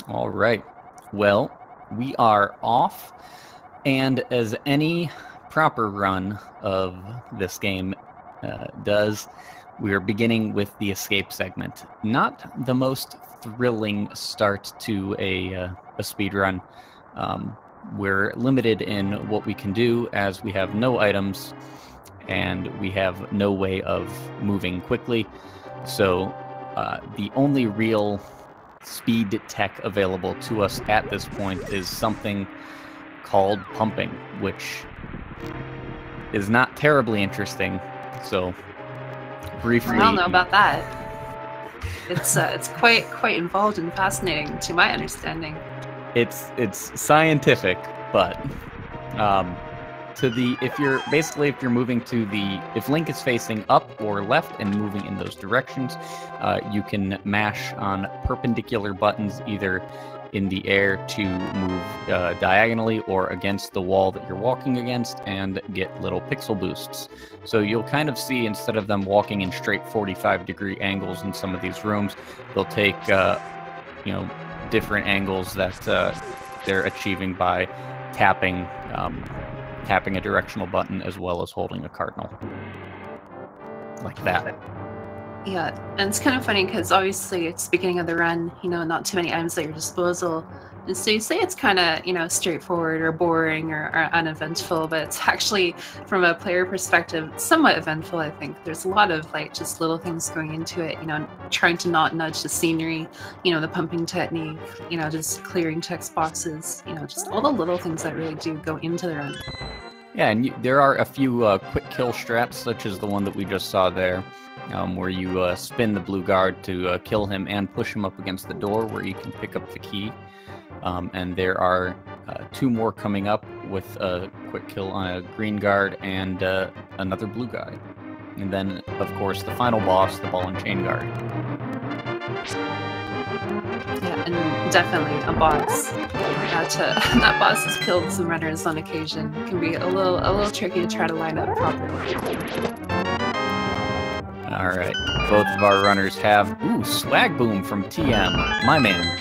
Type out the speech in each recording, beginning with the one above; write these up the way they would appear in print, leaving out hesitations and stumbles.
All right. Well, we are off, and as any proper run of this game does, we are beginning with the escape segment. Not the most thrilling start to a speed run. We're limited in what we can do as we have no items and we have no way of moving quickly. So the only real speed tech available to us at this point is something called pumping, which is not terribly interesting. So briefly, I don't know about that. It's quite involved and fascinating to my understanding. It's scientific, but if you're moving to if Link is facing up or left and moving in those directions, you can mash on perpendicular buttons either in the air to move diagonally or against the wall that you're walking against and get little pixel boosts. So you'll kind of see, instead of them walking in straight 45-degree angles in some of these rooms, they'll take different angles that they're achieving by tapping a directional button as well as holding a cardinal, like that. Yeah, and it's kind of funny because obviously it's the beginning of the run, not too many items at your disposal. And so you say it's kind of, straightforward or boring or uneventful, but it's actually, from a player perspective, somewhat eventful, I think. There's a lot of, just little things going into it, trying to not nudge the scenery, the pumping technique, just clearing text boxes, just all the little things that really do go into the run. Yeah, and there are a few quick kill strats, such as the one that we just saw there, where you spin the blue guard to kill him and push him up against the door where you can pick up the key. And there are 2 more coming up with a quick kill on a green guard and another blue guy. And then, of course, the final boss, the ball and chain guard. Yeah, and definitely a boss. That boss has killed some runners on occasion. It can be a little tricky to try to line up properly. All right, both of our runners have swag boom from TM, my man.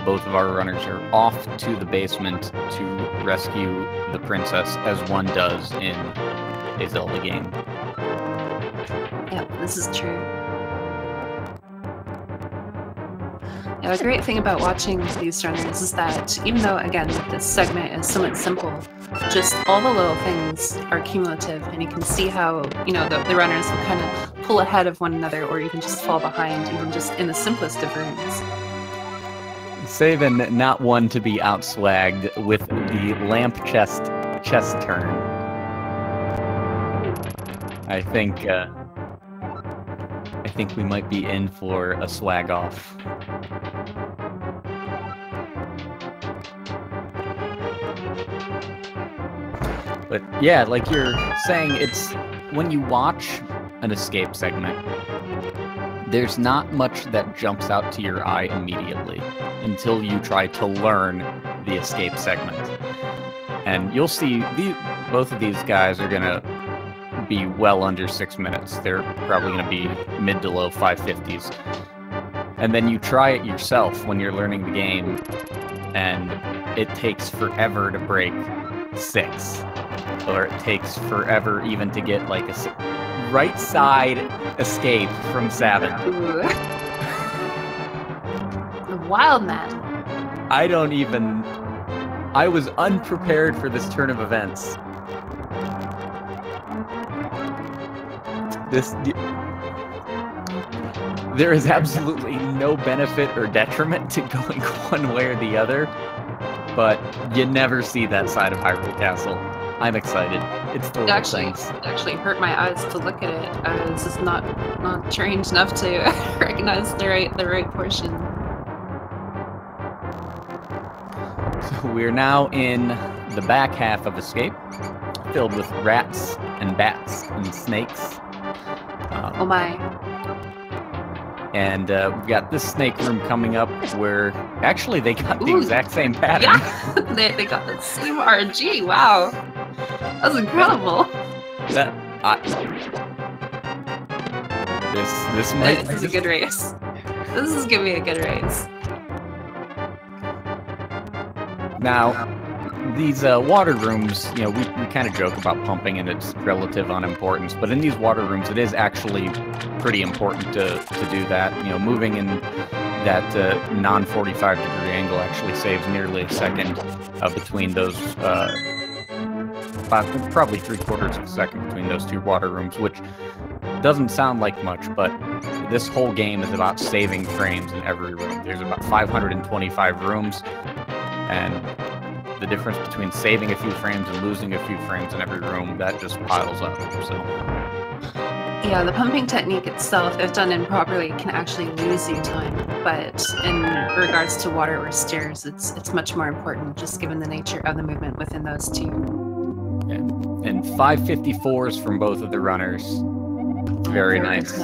Both of our runners are off to the basement to rescue the princess, as one does in a Zelda game. Yeah, this is true. Yeah, the great thing about watching these runners is that even though, again, this segment is somewhat simple, just all the little things are cumulative, and you can see how, the runners will kind of pull ahead of one another, or even just fall behind, even just in the simplest of rooms. TheSabin, not one to be outswagged with the lamp chest turn. I think we might be in for a swag off. But yeah, like you're saying, it's when you watch an escape segment, there's not much that jumps out to your eye immediately until you try to learn the escape segment. And you'll see both of these guys are going to be well under 6 minutes. They're probably going to be mid to low 550s. And then you try it yourself when you're learning the game, and it takes forever to break 6. Or it takes forever even to get like a right side escape from TheSabin. The wild man. I was unprepared for this turn of events. There is absolutely no benefit or detriment to going one way or the other, but you never see that side of Hyrule Castle. I'm excited. It's the little things. It actually hurt my eyes to look at it. I was just not trained enough to recognize the right portion. So we're now in the back half of Escape, filled with rats and bats and snakes. Oh my. And we've got this snake room coming up where actually they got the exact same pattern. Yeah, they got the same RNG. Wow. That was incredible. This might This is a good race. This is gonna be a good race. Now, these water rooms, you know, we kind of joke about pumping and its relative unimportance, but in these water rooms, it is actually pretty important to do that. You know, moving in that non-45 degree angle actually saves nearly a second between those, probably 3/4 of a second between those two water rooms, which doesn't sound like much, but this whole game is about saving frames in every room. There's about 525 rooms, and the difference between saving a few frames and losing a few frames in every room, that just piles up. So yeah, the pumping technique itself, if done improperly, can actually lose you time. But in regards to water or stairs, it's much more important, just given the nature of the movement within those two. Yeah. And 554s from both of the runners. Very nice.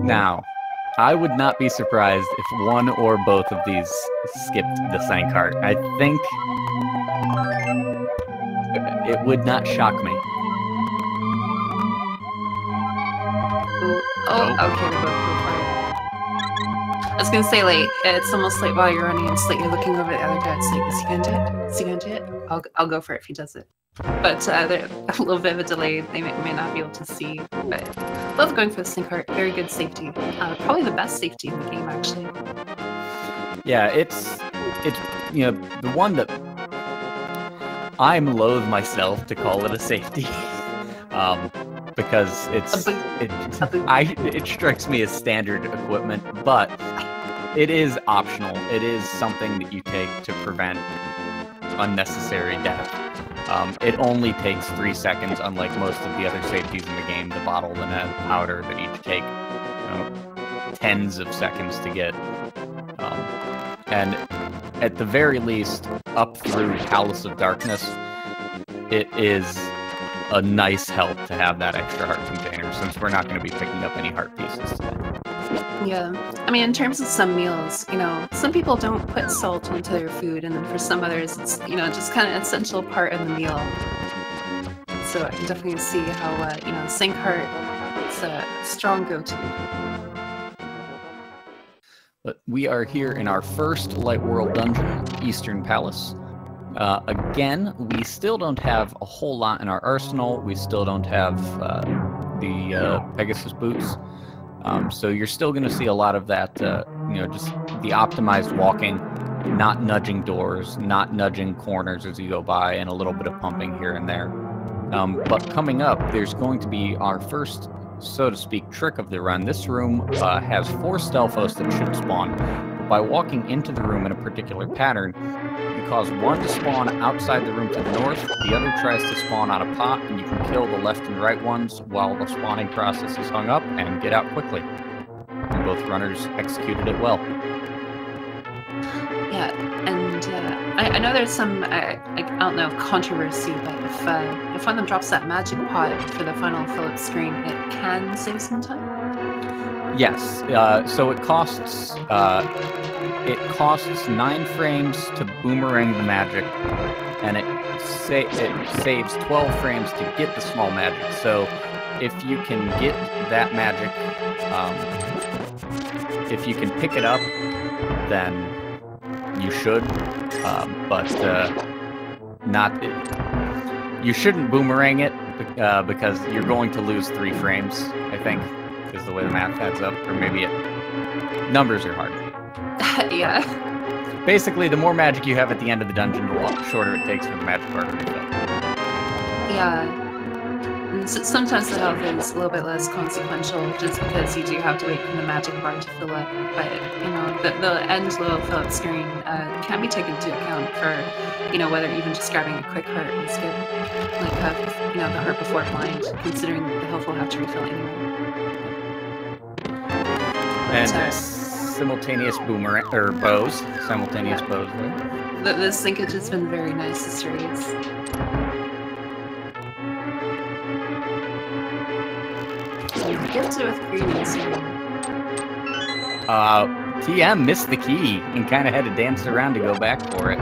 Now, I would not be surprised if one or both of these skipped the sign cart. I think it would not shock me. Oh, okay, we'll go for it. I was gonna say, like, it's almost like while you're running, it's like you're looking over the other guy. It's like, is he gonna do it? Is he gonna do it? I'll go for it if he does it. But there's a little bit of a delay. They may not be able to see. But love going for the sign cart. Very good safety. Probably the best safety in the game, actually. Yeah, it's you know, the one that I'm loath myself to call it a safety. Because it strikes me as standard equipment, but it is optional. It is something that you take to prevent unnecessary death. It only takes 3 seconds, unlike most of the other safeties in the game, the bottle, the net, powder, that each take, you know, tens of seconds to get. And at the very least, up through Palace of Darkness, it is a nice help to have that extra heart container, since we're not going to be picking up any heart pieces today. Yeah, I mean, in terms of some meals, you know, some people don't put salt into their food, and then for some others, it's, you know, just kind of an essential part of the meal. So I can definitely see how, you know, sign cart, it's a strong go-to. But we are here in our first Light World dungeon, Eastern Palace. Again, we still don't have a whole lot in our arsenal. We still don't have the Pegasus boots. So you're still going to see a lot of that, you know, just the optimized walking, not nudging doors, not nudging corners as you go by, and a little bit of pumping here and there. But coming up, there's going to be our first, so to speak, trick of the run. This room has 4 Stelphos that should spawn. But by walking into the room in a particular pattern, you cause one to spawn outside the room to the north, the other tries to spawn on a pot, and you can kill the left and right ones while the spawning process is hung up and get out quickly. And both runners executed it well. Yeah, and I know there's some, I don't know, controversy, but if one of them drops that magic pot for the final fill-up screen, it can save some time? Yes, so it costs 9 frames to boomerang the magic, and it saves 12 frames to get the small magic. So if you can get that magic, if you can pick it up, then you should, but you shouldn't boomerang it, because you're going to lose 3 frames, I think, is the way the math adds up, or maybe numbers are hard. Yeah. Basically, the more magic you have at the end of the dungeon, the shorter it takes for the magic bar to refill. Yeah. And sometimes the health is a little bit less consequential, just because you do have to wait for the magic bar to fill up. But, you know, the end low fill-up screen can be taken into account for, you know, whether even just grabbing a quick heart is good. Like, have, you know, the heart before blind, considering the health will have to refill anyway. And simultaneous boomerang, or bows. Simultaneous bows there. The sinkage has been very nice this race. So you get to with greenies here. TM missed the key and kind of had to dance around to go back for it.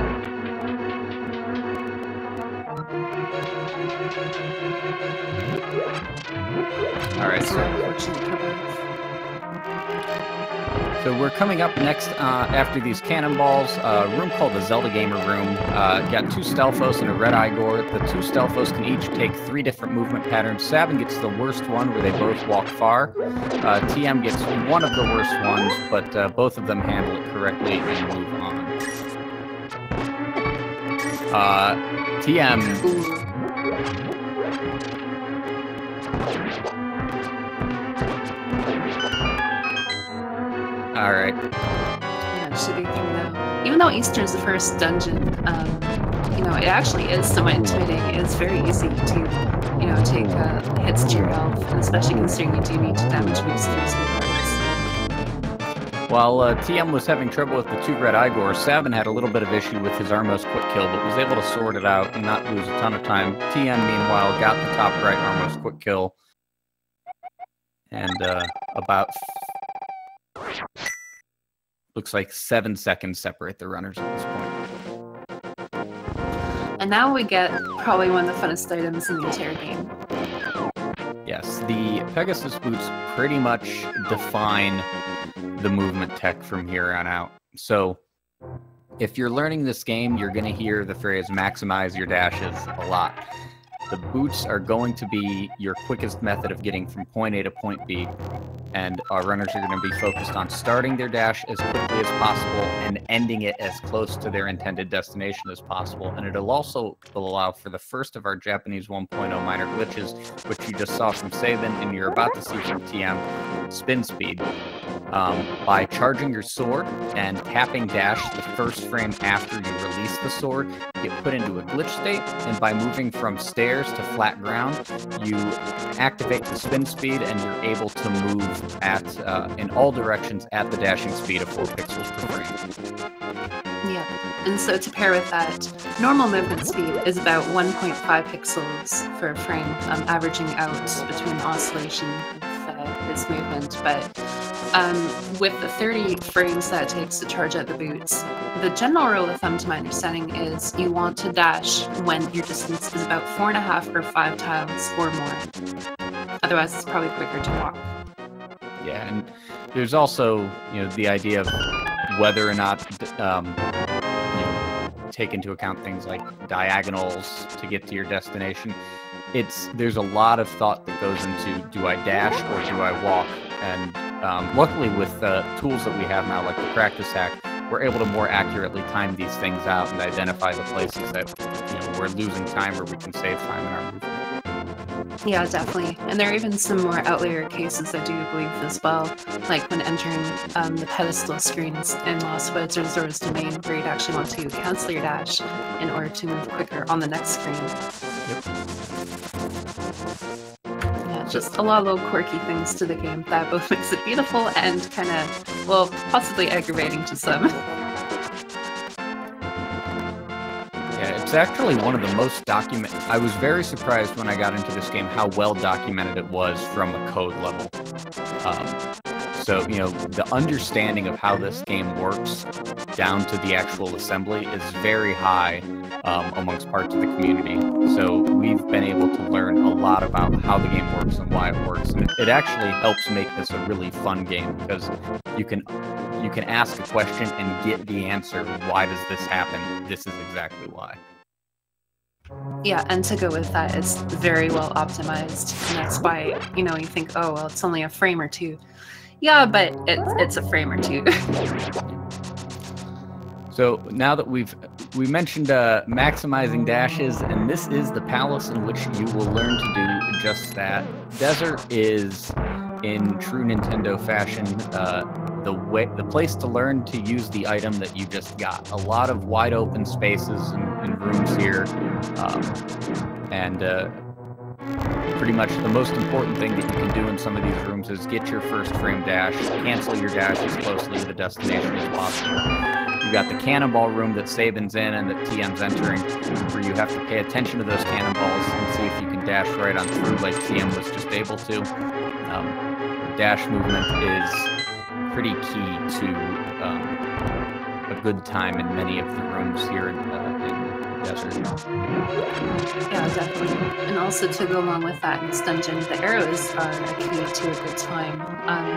All right, so unfortunate for both. So we're coming up next after these cannonballs, a room called the Zelda Gamer Room. Got 2 Stelphos and a Red Igor. The 2 Stelphos can each take 3 different movement patterns. SabIn gets the worst one, where they both walk far. TM gets one of the worst ones, but both of them handle it correctly and move on. TM... All right. Yeah, it should be through now. Even though Easter is the first dungeon, you know, it actually is somewhat intimidating. It's very easy to, you know, take hits to your health, and especially considering you do need to damage boosters with those. While TM was having trouble with the 2 Red Igors, SabIn had a little bit of issue with his Armos quick kill, but was able to sort it out and not lose a ton of time. TM, meanwhile, got the top right Armos quick kill. And about... looks like 7 seconds separate the runners at this point. And now we get probably one of the funnest items in the entire game. Yes, the Pegasus boots pretty much define the movement tech from here on out. So, if you're learning this game, you're going to hear the phrase maximize your dashes a lot. The boots are going to be your quickest method of getting from point A to point B, and our runners are going to be focused on starting their dash as quickly as possible and ending it as close to their intended destination as possible. And it'll also allow for the first of our Japanese 1.0 minor glitches, which you just saw from TheSabin and you're about to see from TM, spin speed. By charging your sword and tapping dash the first frame after you release the sword, you get put into a glitch state, and by moving from stairs to flat ground, you activate the spin speed and you're able to move at in all directions at the dashing speed of 4 pixels per frame. Yeah, and so to pair with that, normal movement speed is about 1.5 pixels per frame, averaging out between oscillation of this movement, but with the 30 frames that it takes to charge out the boots, the general rule of thumb to my understanding is you want to dash when your distance is about 4.5 or 5 tiles or more. Otherwise, it's probably quicker to walk. Yeah, and there's also, you know, the idea of whether or not, take into account things like diagonals to get to your destination. There's a lot of thought that goes into, do I dash or do I walk? And luckily with the tools that we have now, like the practice hack, we're able to more accurately time these things out and identify the places that, you know, we're losing time or we can save time in our movement. Yeah, definitely. And there are even some more outlier cases, I do believe, as well. Like when entering the pedestal screens in Lost Woods or Zora's Domain, where you'd actually want to cancel your dash in order to move quicker on the next screen. Yep. Yeah, just a lot of little quirky things to the game that both makes it beautiful and kind of, well, possibly aggravating to some. It's actually one of the most documented. I was very surprised when I got into this game how well documented it was from a code level. So, you know, the understanding of how this game works down to the actual assembly is very high amongst parts of the community. So we've been able to learn a lot about how the game works and why it works. And it actually helps make this a really fun game because you can ask a question and get the answer. Why does this happen? This is exactly why. Yeah, and to go with that, it's very well optimized, and that's why, you know, you think, oh, well, it's only a frame or two. Yeah, but it's a frame or two. So now that we mentioned maximizing dashes, and this is the palace in which you will learn to do just that. Desert is, in true Nintendo fashion, the place to learn to use the item that you just got. A lot of wide open spaces and rooms here, and pretty much the most important thing that you can do in some of these rooms is get your first frame dash, cancel your dash as closely to the destination as possible. You got the cannonball room that TheSabin's in and that TM's entering, where you have to pay attention to those cannonballs and see if you can dash right on through like TM was just able to. Dash movement is pretty key to a good time in many of the rooms here in desert. Yeah, definitely. And also to go along with that in this dungeon, the arrows are a key to a good time.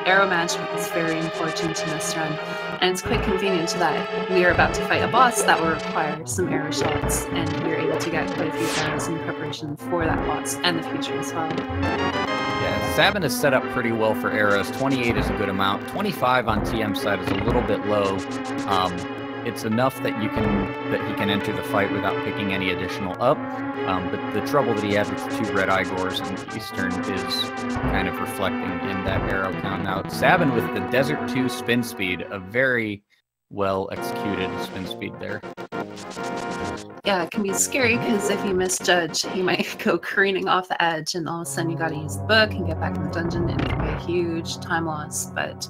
Arrow management is very important in this run, and it's quite convenient that we are about to fight a boss that will require some arrow shots, and we're able to get quite a few arrows in preparation for that boss and the future as well. Yeah, Sabin is set up pretty well for arrows. 28 is a good amount. 25 on TM's side is a little bit low. It's enough that he can enter the fight without picking any additional up. But the trouble that he had with the 2 red Igors in Eastern is kind of reflecting in that arrow count. Now, Sabin with the Desert 2 spin speed, a very well executed spin speed there. Yeah, it can be scary because if you misjudge, he might go careening off the edge, and all of a sudden you got to use the book and get back in the dungeon, and it can be a huge time loss. But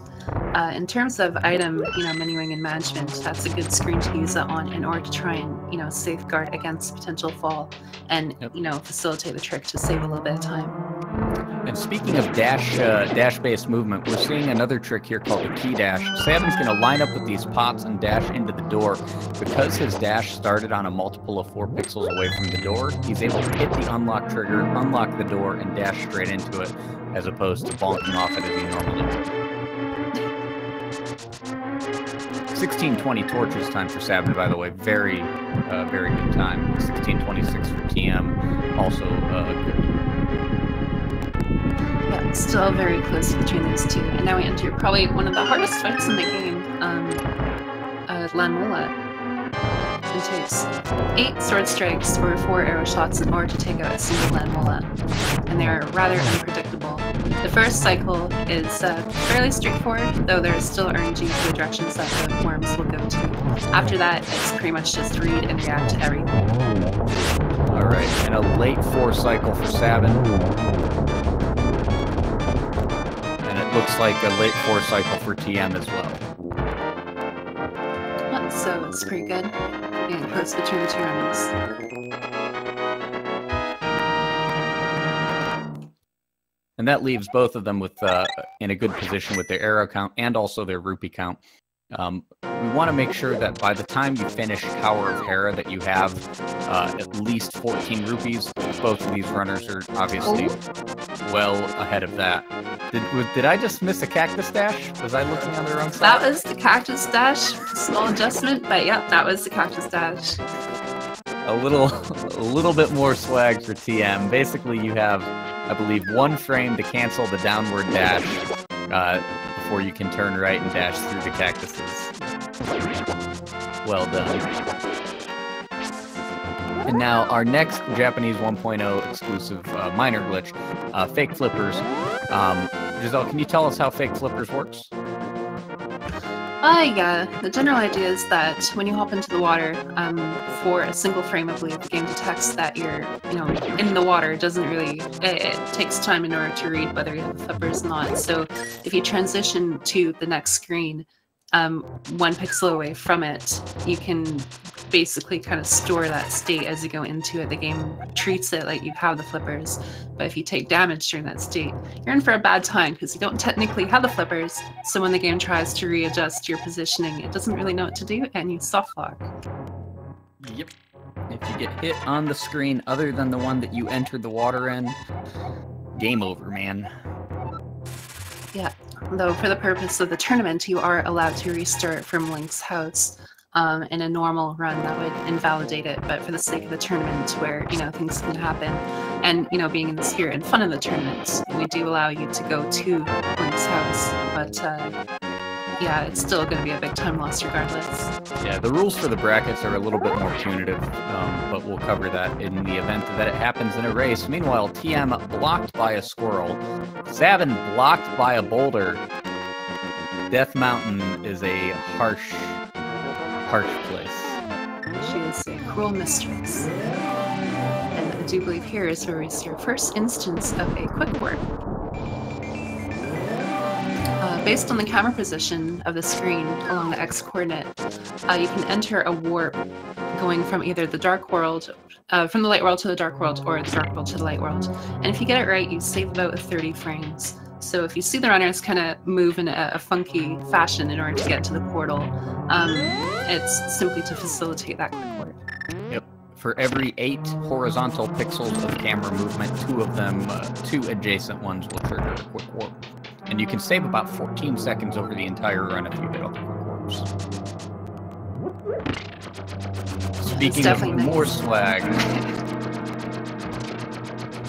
in terms of item, menuing and management, that's a good screen to use that on in order to try and safeguard against potential fall, and facilitate the trick to save a little bit of time. And speaking of dash-based movement, we're seeing another trick here called the key dash. Sabin's going to line up with these pots and dash into the door. Because his dash started on a multiple of 4 pixels away from the door, he's able to hit the unlock trigger, unlock the door, and dash straight into it, as opposed to bonking off it as he normally would. 1620 torches time for Sabin, by the way. Very good time. 1626 for TM, also good. Yeah, still very close between those two. And now we enter probably one of the hardest fights in the game, Lanmola. It takes 8 sword strikes or 4 arrow shots in order to take out a single Lanmola, and they are rather unpredictable. The first cycle is fairly straightforward, though there is still RNG for the directions that the worms will go to. After that, it's pretty much just read and react to everything. Alright, and a late 4 cycle for Sabin. Looks like a late 4 cycle for TM as well. So it's pretty good. Getting close between the 2 runs. And that leaves both of them with in a good position with their arrow count and also their rupee count. We want to make sure that by the time you finish Tower of Hera that you have at least 14 rupees. Both of these runners are obviously well ahead of that. Did I just miss a cactus dash? Was I looking on the wrong side? That was the cactus dash. Small adjustment, but yeah, that was the cactus dash. A little bit more swag for TM. Basically, you have, I believe, 1 frame to cancel the downward dash before you can turn right and dash through the cactuses. Well done. And now our next Japanese 1.0 exclusive minor glitch, fake flippers. Giselle, can you tell us how fake flippers works? Yeah. The general idea is that when you hop into the water, for a single frame, I believe, the game detects that you're, in the water. It doesn't really, it takes time in order to read whether you have flippers or not. So if you transition to the next screen, 1 pixel away from it, you can basically kind of store that state as you go into it. The game treats it like you have the flippers, but if you take damage during that state, you're in for a bad time because you don't technically have the flippers, so when the game tries to readjust your positioning, it doesn't really know what to do and you soft lock. Yep. If you get hit on the screen other than the one that you entered the water in, game over, man. Yeah, though for the purpose of the tournament, you are allowed to restart from Link's house. In a normal run, that would invalidate it, but for the sake of the tournament where, things can happen, and, being in the spirit and fun of the tournament, we do allow you to go to Link's house, but, yeah, it's still going to be a big time loss regardless. Yeah, the rules for the brackets are a little bit more punitive, but we'll cover that in the event that it happens in a race. Meanwhile, TM blocked by a squirrel, Sabin blocked by a boulder. Death Mountain is a harsh place. She is a cruel mistress. And I do believe here is where we see our first instance of a quick warp. Based on the camera position of the screen along the X coordinate, you can enter a warp going from either the dark world, from the light world to the dark world, or the dark world to the light world. And if you get it right, you save about 30 frames. So if you see the runners kind of move in a funky fashion in order to get to the portal, it's simply to facilitate that quick warp. Yep. for every 8 horizontal pixels of camera movement, 2 of them, 2 adjacent ones will trigger a quick warp. And you can save about 14 seconds over the entire run if you hit all the quick warps. Speaking of more swag.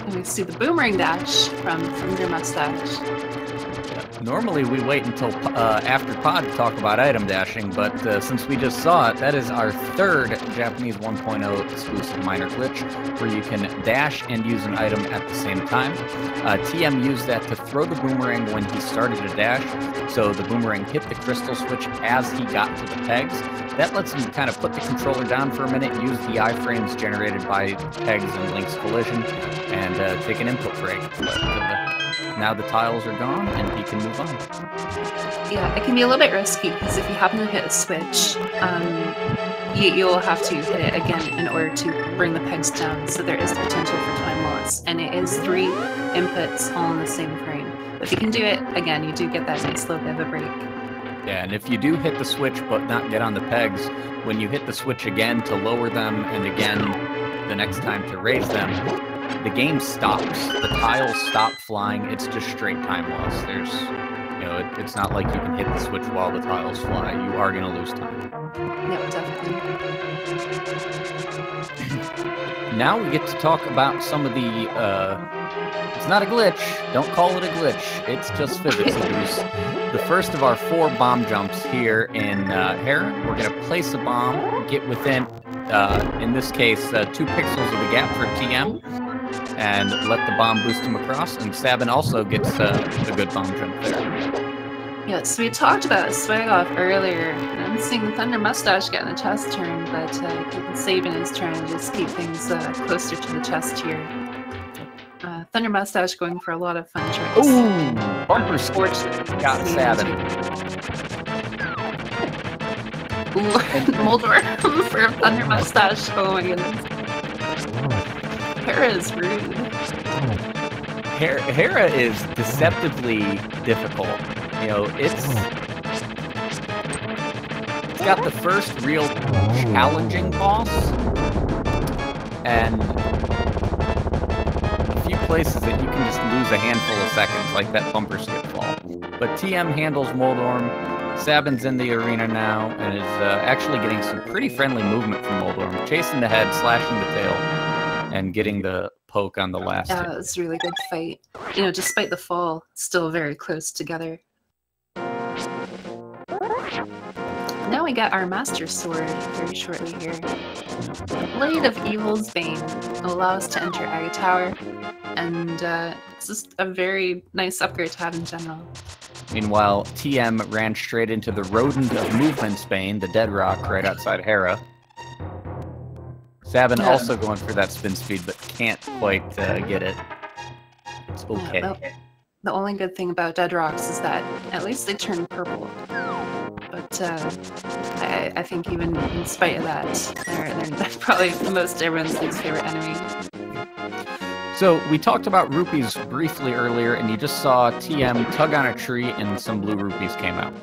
And we see the boomerang dash from thundermustache. Normally we wait until after pod to talk about item dashing, but since we just saw it, that is our 3rd Japanese 1.0 exclusive minor glitch, where you can dash and use an item at the same time. TM used that to throw the boomerang when he started to dash, so the boomerang hit the crystal switch as he got to the pegs. That lets him kind of put the controller down for a minute, use the iframes generated by pegs and Link's collision, and take an input break. But, now the tiles are gone, and he can move on. Yeah, it can be a little bit risky, because if you happen to hit a switch, you'll have to hit it again in order to bring the pegs down, so there is the potential for time loss. And it is 3 inputs all in the same frame. But if you can do it, again, you do get that nice little bit of a break. Yeah, and if you do hit the switch but not get on the pegs, when you hit the switch again to lower them, and again the next time to raise them, the game stops. The tiles stop flying. It's just straight time loss. There's, you know, it's not like you can hit the switch while the tiles fly. You are going to lose time. Yep, definitely. Now we get to talk about some of the, it's not a glitch. Don't call it a glitch. It's just physics abuse. The first of our 4 bomb jumps here in Hera. We're going to place a bomb, get within, in this case, 2 pixels of the gap for TM, and let the bomb boost him across, and TheSabin also gets a good bomb jump there. Yeah, so we talked about swag off earlier, and I'm seeing thundermustache getting the chest turn, but I think TheSabin is trying to just keep things closer to the chest here. Thundermustache going for a lot of fun tricks. Ooh! Bumper skip got TheSabin. Moldor for thundermustache. Oh my goodness. Hera is rude. Hera is deceptively difficult. You know, it's got the first real challenging boss, and a few places that you can just lose a handful of seconds, like that bumper skip fall. But TM handles Moldorm. TheSabin's in the arena now, and is actually getting some pretty friendly movement from Moldorm, chasing the head, slashing the tail, and getting the poke on the last hit. Yeah, it was a really good fight. You know, despite the fall, still very close together. Now we got our Master Sword very shortly here. The Blade of Evil's Bane will allow us to enter Aga Tower, and it's just a very nice upgrade to have in general. Meanwhile, TM ran straight into the Rodent of Movement's Bane, the Dead Rock, right outside Hera. TheSabin also going for that spin speed, but can't quite get it. It's okay. Yeah, the only good thing about Dead Rocks is that at least they turn purple. But I think even in spite of that, they're probably most everyone's least favorite enemy. So we talked about rupees briefly earlier, and you just saw TM tug on a tree and some blue rupees came out.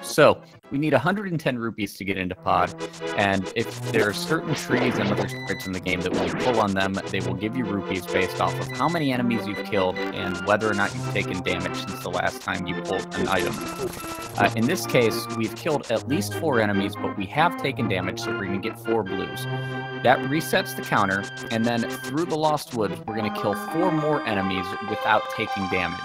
So we need 110 rupees to get into pod, and if there are certain trees and other sprites in the game that when you pull on them, they will give you rupees based off of how many enemies you've killed and whether or not you've taken damage since the last time you pulled an item. In this case, we've killed at least 4 enemies, but we have taken damage, so we're going to get 4 blues. That resets the counter, and then through the Lost Woods, we're going to kill 4 more enemies without taking damage.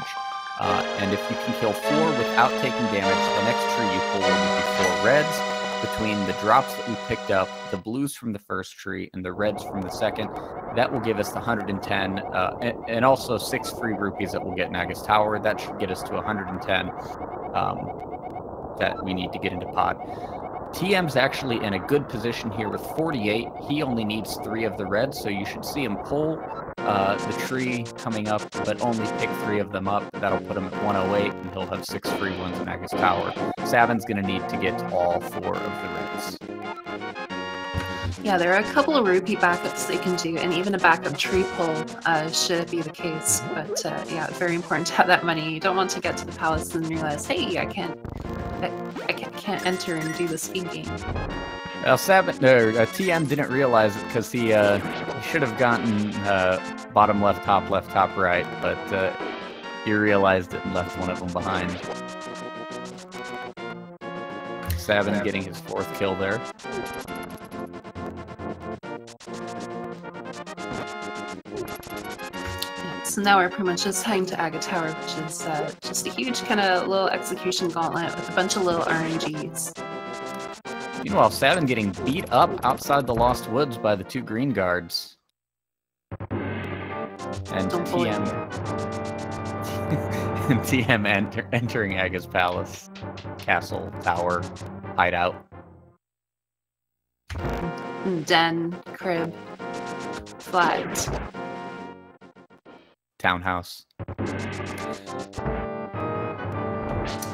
And if you can kill 4 without taking damage, the next tree you pull will be 4 reds. Between the drops that we picked up, the blues from the first tree, and the reds from the second, that will give us the 110, and also 6 free rupees that we'll get in Aga's Tower. That should get us to 110 that we need to get into pod. TM's actually in a good position here with 48. He only needs 3 of the reds, so you should see him pull the tree coming up, but only pick 3 of them up. That'll put him at 108, and he'll have 6 free ones in Aga's Tower. TheSabin's going to need to get all 4 of the reds. Yeah, there are a couple of rupee backups they can do, and even a backup tree pull should it be the case. But yeah, very important to have that money. You don't want to get to the palace and realize, hey, I can't enter and do the speed game. Well, TM didn't realize it because he should have gotten bottom left, top right, but he realized it and left one of them behind. TheSabin getting his 4th kill there. So now we're pretty much just heading to Aga Tower, which is just a huge kind of little execution gauntlet with a bunch of little RNGs. Meanwhile, TheSabin getting beat up outside the Lost Woods by the 2 green guards. And TM entering Aga's palace, castle, tower, hideout. Den, crib, flat. Townhouse.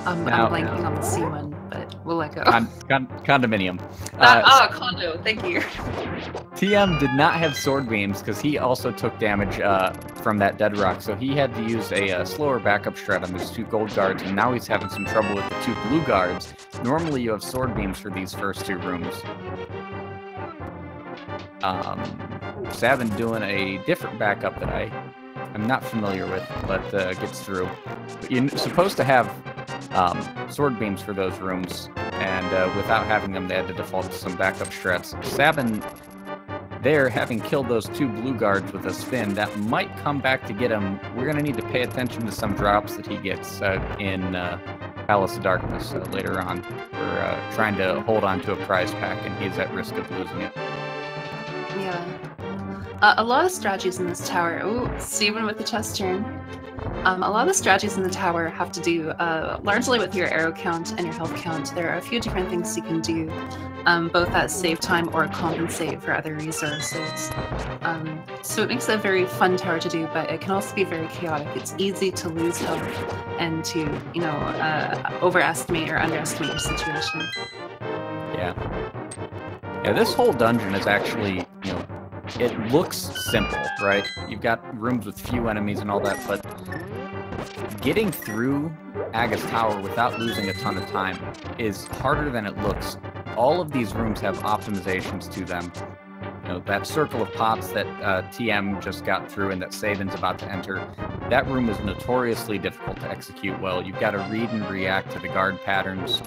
I'm blanking on the C one, but we'll let go. Condominium. Condo, thank you. TM did not have sword beams because he also took damage from that dead rock, so he had to use a slower backup strat on those 2 gold guards, and now he's having some trouble with the 2 blue guards. Normally you have sword beams for these first 2 rooms. TheSabin doing a different backup that I'm not familiar with, but gets through. But you're supposed to have sword beams for those rooms, and without having them, they had to default to some backup strats. TheSabin there, having killed those 2 blue guards with a spin, that might come back to get him. We're going to need to pay attention to some drops that he gets in Palace of Darkness later on. We're trying to hold on to a prize pack, and he's at risk of losing it. Yeah. A lot of strategies in this tower. Ooh, Steven with the chest turn. A lot of the strategies in the tower have to do largely with your arrow count and your health count. There are a few different things you can do, both that save time or compensate for other resources. So it makes it a very fun tower to do, but it can also be very chaotic. It's easy to lose health and to, you know, overestimate or underestimate your situation. Yeah, this whole dungeon is actually, you know, it looks simple, right? You've got rooms with few enemies and all that, but getting through Aga's tower without losing a ton of time is harder than it looks. All of these rooms have optimizations to them. You know, that circle of pots that TM just got through and that TheSabin's about to enter, that room is notoriously difficult to execute well. You've got to read and react to the guard patterns.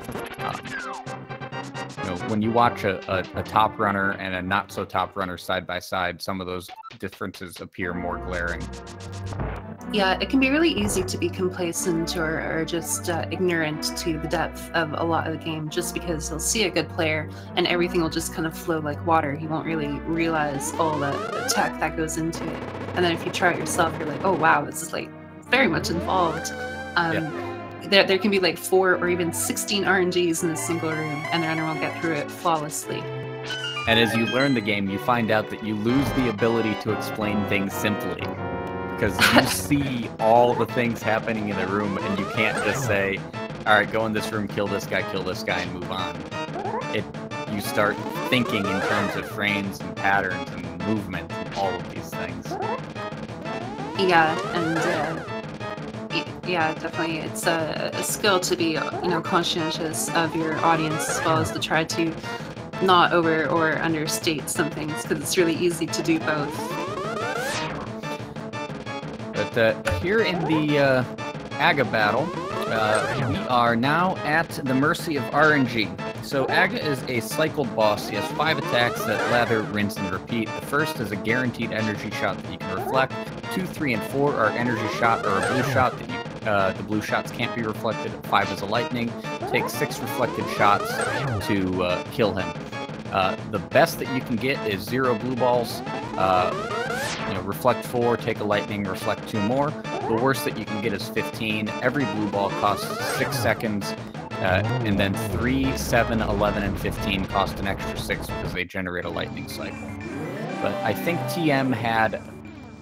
You know, when you watch a top runner and a not so top runner side by side, some of those differences appear more glaring. Yeah, it can be really easy to be complacent or just ignorant to the depth of a lot of the game, just because you'll see a good player and everything will just kind of flow like water. You won't really realize all the tech that goes into it. And then if you try it yourself, you're like, oh wow, this is like very much involved. There can be like 4 or even 16 RNGs in a single room, and the runner will get through it flawlessly. And as you learn the game, you find out that you lose the ability to explain things simply. Because you see all the things happening in the room, and you can't just say, all right, go in this room, kill this guy, and move on. You start thinking in terms of frames and patterns and movement and all of these things. Yeah, and yeah, definitely. It's a skill to be, you know, conscientious of your audience, as well as to try to not over or understate some things, because it's really easy to do both. But here in the Aga battle, we are now at the mercy of RNG. So Aga is a cycled boss. He has 5 attacks that lather, rinse, and repeat. The first is a guaranteed energy shot that you can reflect. 2, 3, and 4 are energy shot or a blue shot that you the blue shots can't be reflected. 5 is a lightning. Take 6 reflected shots to kill him. The best that you can get is 0 blue balls. You know, reflect 4, take a lightning, reflect 2 more. The worst that you can get is 15. Every blue ball costs 6 seconds. And then 3, 7, 11, and 15 cost an extra 6 because they generate a lightning cycle. But I think TM had,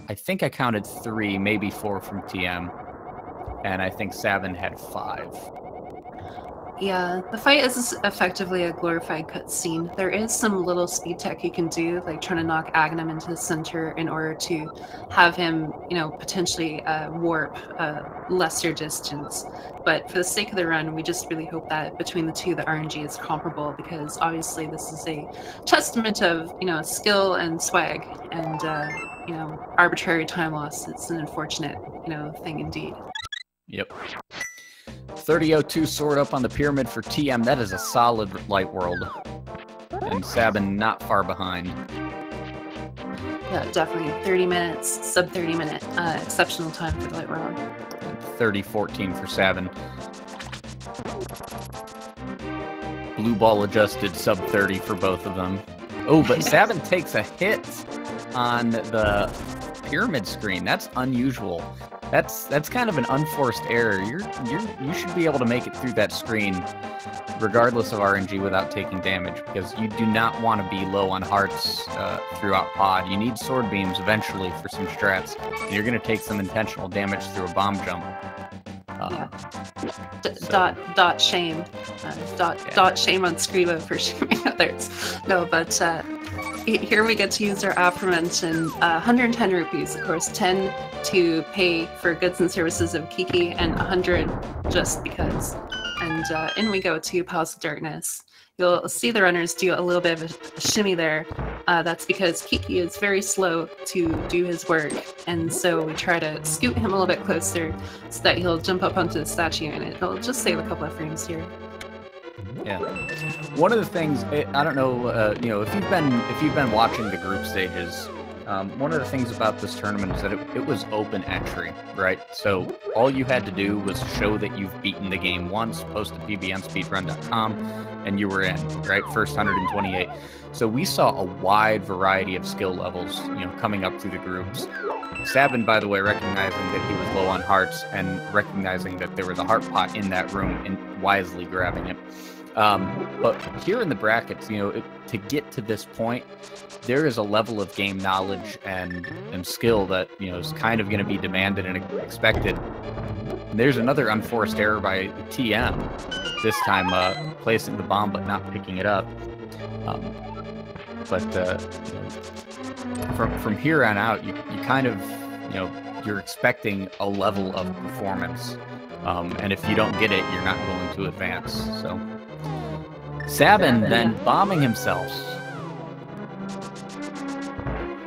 I think I counted 3, maybe 4 from TM. And I think TheSabin had 5. Yeah, the fight is effectively a glorified cutscene. There is some little speed tech you can do, like trying to knock Aghanim into the center in order to have him, potentially warp a lesser distance. But for the sake of the run, we just really hope that between the two, the RNG is comparable, because obviously this is a testament of, skill and swag, and, arbitrary time loss. It's an unfortunate, thing indeed. Yep. 3002 sword up on the pyramid for TM. That is a solid light world. And SabIn not far behind. Yeah, definitely. 30 minutes, sub 30 minute, exceptional time for the light world. 30-14 for SabIn. Blue ball adjusted, sub 30 for both of them. Oh, but SabIn takes a hit on the pyramid screen. That's unusual. That's kind of an unforced error. You should be able to make it through that screen regardless of RNG without taking damage, because you do not want to be low on hearts throughout pod. You need sword beams eventually for some strats, and you're going to take some intentional damage through a bomb jump. Dot shame. Dot shame on Scribo for shaming others. No, but here we get to use our aforementioned 110 rupees, of course, 10 to pay for goods and services of Kiki, and 100 just because. And in we go to Palace of Darkness. You'll see the runners do a little bit of a shimmy there. That's because Kiki is very slow to do his work, and so we try to scoot him a little bit closer so that he'll jump up onto the statue, and it'll just save a couple of frames here. Yeah, one of the things, I don't know, if you've been watching the group stages, one of the things about this tournament is that it was open entry, right? So all you had to do was show that you've beaten the game once, post a PB on speedrun.com, and you were in, right? First 128. So we saw a wide variety of skill levels, coming up through the groups. SabIn, by the way, recognizing that he was low on hearts and recognizing that there was a heart pot in that room and wisely grabbing it. But here in the brackets, to get to this point, there is a level of game knowledge and skill that, is kind of going to be demanded and expected. And there's another unforced error by TM, this time placing the bomb but not picking it up. From here on out, you kind of, you're expecting a level of performance. And if you don't get it, you're not going to advance. So SabIn then bombing himself.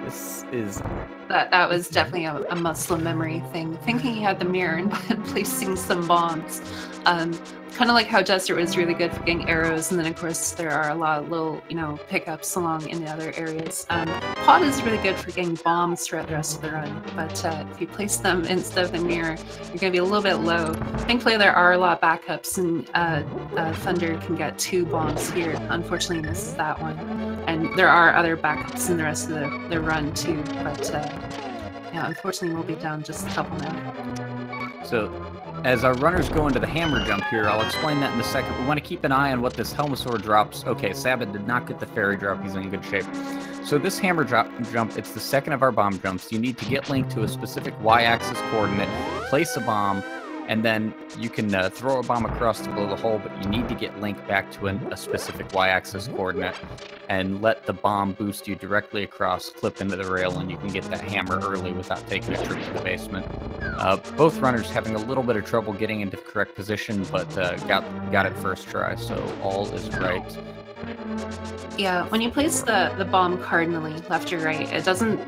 This is... That was definitely a Muslim memory thing. Thinking he had the mirror and placing some bombs. Kind of like how Desert was really good for getting arrows, and then of course there are a lot of little, pickups along in the other areas. Pod is really good for getting bombs throughout the rest of the run, but if you place them instead of the mirror, you're going to be a little bit low. Thankfully there are a lot of backups, and Thunder can get 2 bombs here. Unfortunately, misses that one. And there are other backups in the rest of the run too, but yeah, unfortunately we'll be down just a couple now. So, as our runners go into the hammer jump here, I'll explain that in a second. We want to keep an eye on what this Helmasaur drops. Okay, SabIn did not get the fairy drop. He's in good shape. So this hammer jump, it's the second of our bomb jumps. You need to get Link to a specific y-axis coordinate, place a bomb, and then you can throw a bomb across to blow the hole, but you need to get Link back to a specific y-axis coordinate and let the bomb boost you directly across, flip into the rail, and you can get that hammer early without taking a trip to the basement. Both runners having a little bit of trouble getting into the correct position, but got it first try, so all is right. Yeah, when you place the bomb cardinally left or right, it doesn't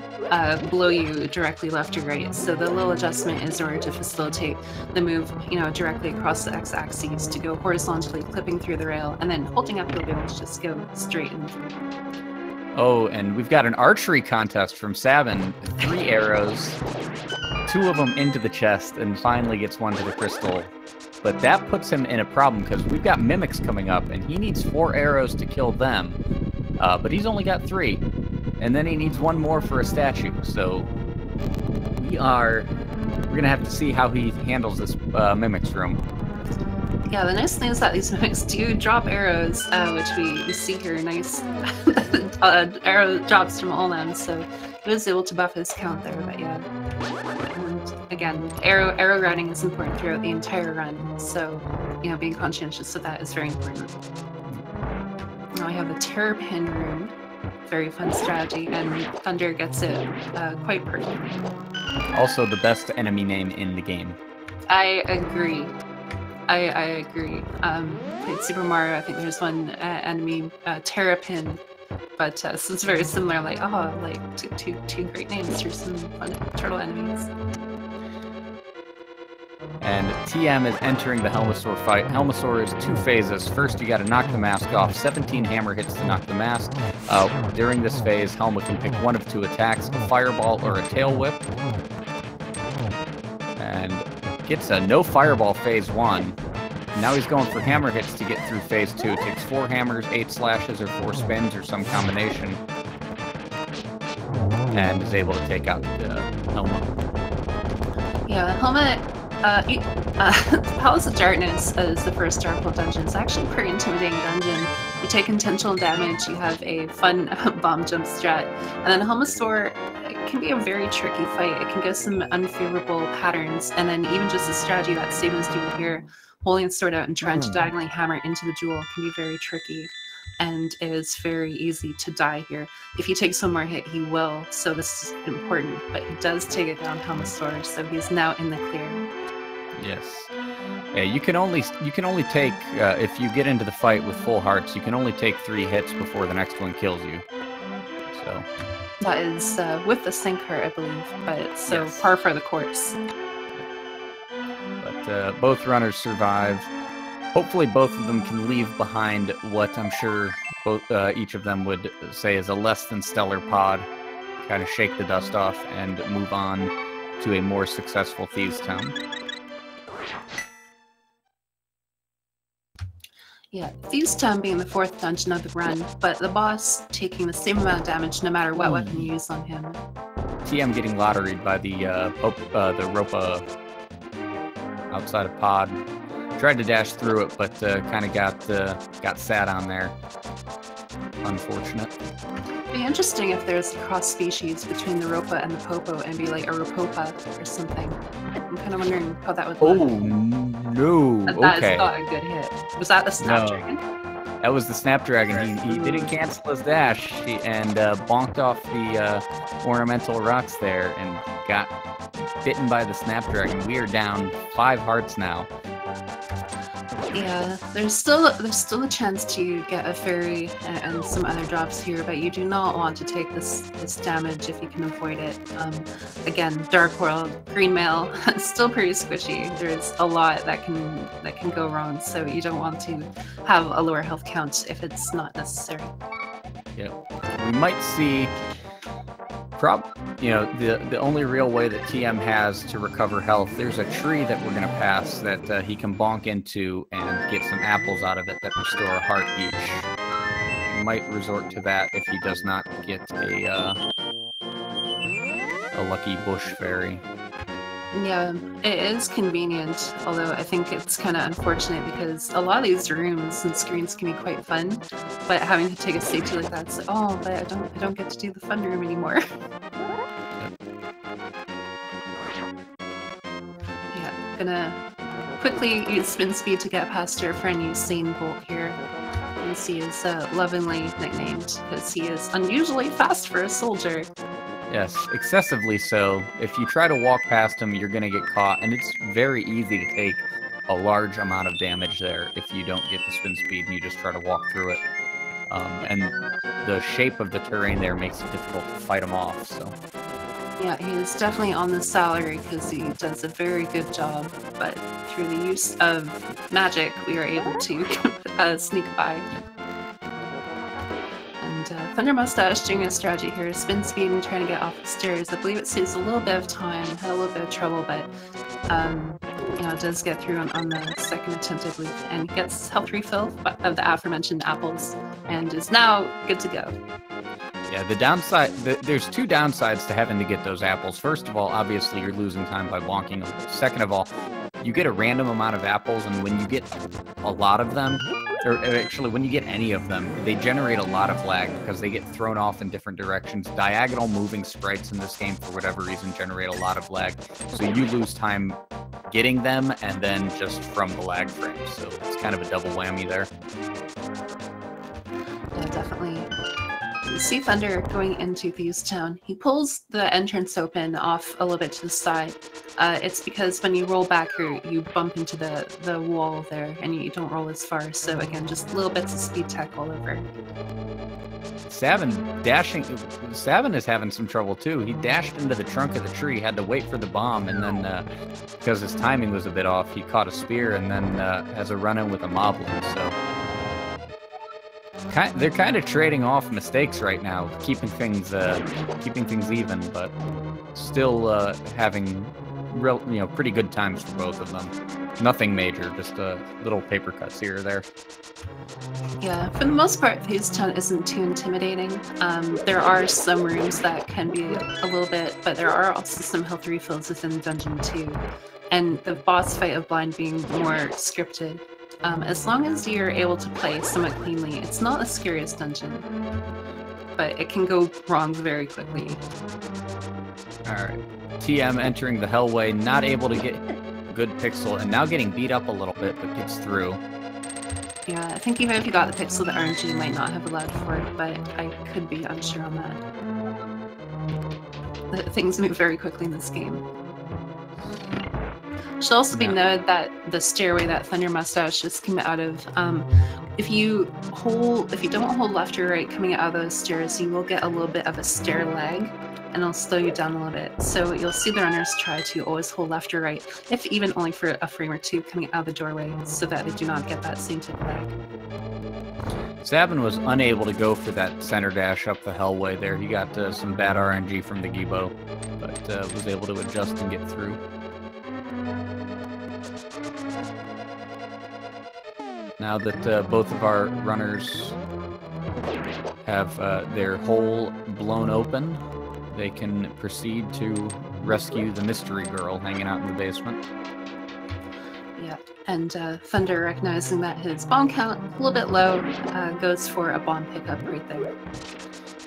blow you directly left or right. So the little adjustment is in order to facilitate the move, directly across the x-axis to go horizontally, clipping through the rail, and then holding up, you'll be able to just go straight in. Oh, and we've got an archery contest from SabIn. 3 arrows, 2 of them into the chest, and finally gets 1 to the crystal. But that puts him in a problem because we've got mimics coming up, and he needs 4 arrows to kill them. But he's only got 3, and then he needs 1 more for a statue. So we're gonna have to see how he handles this mimics room. Yeah, the nice thing is that these mimics do drop arrows, which we see here. Nice arrow drops from all them, so he was able to buff his count there. But yeah, and again, arrow routing is important throughout the entire run. So being conscientious of that is very important. Now I have the Terrapin room. Very fun strategy, and Thunder gets it quite perfectly. Also the best enemy name in the game. I agree. I agree. In Super Mario, I think there's one enemy, Terrapin, but this is very similar. Like, two great names for some fun turtle enemies. And TM is entering the Helmasaur fight. Helmasaur is 2 phases. First, you got to knock the mask off. 17 hammer hits to knock the mask. During this phase, Helma can pick one of 2 attacks, a fireball or a tail whip. And gets a no fireball phase 1. Now he's going for hammer hits to get through phase 2. It takes 4 hammers, 8 slashes, or 4 spins, or some combination. And is able to take out Helma. Yeah, Helma... Palace of Darkness is the first Dark World dungeon. It's actually a pretty intimidating dungeon. You take intentional damage, you have a fun bomb jump strat, and then Helmasaur can be a very tricky fight. It can go some unfavorable patterns, and then even just the strategy that TheSabin's doing here, holding its sword out and trying to diagonally hammer into the jewel, can be very tricky. And it is very easy to die here. If he takes one more hit, he will, so this is important. But he does take it down, Helmasaur, so he's now in the clear. Yes. Yeah, you can only take if you get into the fight with full hearts, you can only take 3 hits before the next one kills you. So that is with the sync heart, I believe, but so yes. Par for the course. But both runners survive. Hopefully both of them can leave behind what I'm sure each of them would say is a less than stellar pod, kind of shake the dust off and move on to a more successful Thieves' Town. Yeah, Thieves' Town being the 4th dungeon of the run, but the boss taking the same amount of damage no matter what weapon you use on him. TM getting lotteried by the Ropa outside of pod. Tried to dash through it, but kind of got sat on there. Unfortunate. It'd be interesting if there's a cross species between the Ropa and the Popo and be like a Ropopa or something. I'm kind of wondering how that would look. Oh no! That is not a good hit. Was that the Snapdragon? No. That was the Snapdragon. He didn't cancel his dash and bonked off the ornamental rocks there and got bitten by the Snapdragon. We are down 5 hearts now. Yeah, there's still a chance to get a fairy and some other drops here, but you do not want to take this damage if you can avoid it. Again, Dark World, Green Mail, still pretty squishy. There's a lot that can go wrong, so you don't want to have a lower health count if it's not necessary. Yeah, we might see. The only real way that TM has to recover health, there's a tree that we're going to pass that he can bonk into and get some apples out of it that restore a heart each. He might resort to that if he does not get a lucky bush fairy. Yeah, it is convenient, although I think it's kind of unfortunate because a lot of these rooms and screens can be quite fun, but having to take a safety like that, it's like, but I don't get to do the fun room anymore. Yeah, gonna quickly use spin speed to get past our friend Usain Bolt here. And he is lovingly nicknamed because he is unusually fast for a soldier. Yes, excessively so. If you try to walk past him, you're going to get caught, and it's very easy to take a large amount of damage there if you don't get the spin speed and you just try to walk through it. And the shape of the terrain there makes it difficult to fight him off, so... Yeah, he is definitely on the salary because he does a very good job, but through the use of magic, we are able to sneak by. Thundermustache doing a strategy here, spin speed and trying to get off the stairs. I believe it saves a little bit of time, had a little bit of trouble, but it does get through on the second attempt, I believe, and gets health refill of the aforementioned apples, and is now good to go. Yeah, the downside, there's 2 downsides to having to get those apples. First of all, obviously you're losing time by bonking them. Second of all, you get a random amount of apples, and when you get a lot of them, or actually when you get any of them, they generate a lot of lag because they get thrown off in different directions. Diagonal moving sprites in this game, for whatever reason, generate a lot of lag. So you lose time getting them and then just from the lag frame. So it's kind of a double whammy there. Yeah, definitely. You see Thunder going into Thieves Town. He pulls the entrance open off a little bit to the side. It's because when you roll back, you bump into the wall there, and you don't roll as far. So again, just little bits of speed tech all over. Sabin is having some trouble too. He dashed into the trunk of the tree, had to wait for the bomb, and then because his timing was a bit off, he caught a spear and then has a run-in with a moblin. So they're kind of trading off mistakes right now, keeping things even, but still having pretty good times for both of them. Nothing major, just little paper cuts here or there. Yeah, for the most part, Thieves Town isn't too intimidating. There are some rooms that can be a little bit, but there are also some health refills within the dungeon too. And the boss fight of Blind being more scripted. As long as you're able to play somewhat cleanly, it's not the scariest dungeon, but it can go wrong very quickly. Alright, TM entering the Hellway, not able to get good pixel, and now getting beat up a little bit, but gets through. Yeah, I think even if you got the pixel, the RNG might not have allowed for it, but I could be unsure on that. Things move very quickly in this game. Should also be noted that the stairway that Thunder Mustache just came out of, if you don't hold left or right coming out of those stairs, you will get a little bit of a stair lag, and it'll slow you down a little bit. So you'll see the runners try to always hold left or right, if even only for a frame or two coming out of the doorway, so that they do not get that same type of lag. Sabin was unable to go for that center dash up the Hellway there. He got some bad RNG from the Gibo, but was able to adjust and get through. Now that both of our runners have their hole blown open, they can proceed to rescue the mystery girl hanging out in the basement. Yeah, and Thunder, recognizing that his bomb count a little bit low, goes for a bomb pickup right there.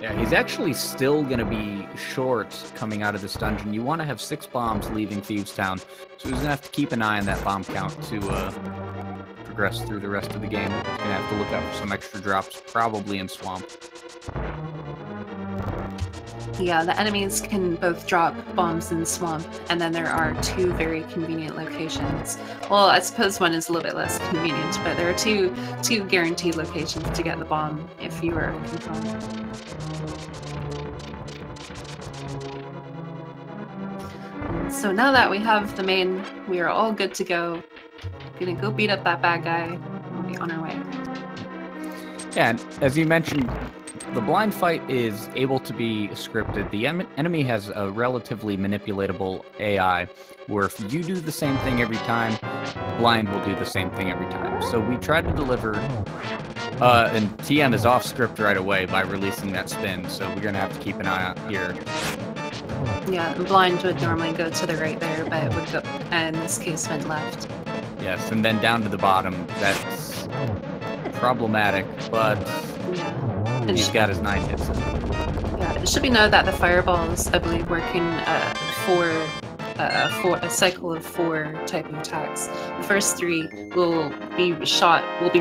Yeah, he's actually still going to be short coming out of this dungeon. You want to have 6 bombs leaving Thieves Town, so he's going to have to keep an eye on that bomb count to progress through the rest of the game. He's going to have to look out for some extra drops, probably in Swamp. Yeah, the enemies can both drop bombs in Swamp, and then there are 2 very convenient locations. Well, I suppose one is a little bit less convenient, but there are two guaranteed locations to get the bomb if you are looking for one. So now that we have the main, we are all good to go. Gonna go beat up that bad guy. We'll be on our way. Yeah, and as you mentioned, the blind fight is able to be scripted. The enemy has a relatively manipulatable AI, where if you do the same thing every time, blind will do the same thing every time. So we try to deliver, and TM is off script right away by releasing that spin, so we're gonna have to keep an eye out here. Yeah, blind would normally go to the right there, but it would go, and in this case, went left. Yes, and then down to the bottom. That's problematic, but yeah. He's got his 9 hits. Yeah, it should be noted that the fireballs, I believe, work in for a cycle of 4 type of attacks. The first 3 will be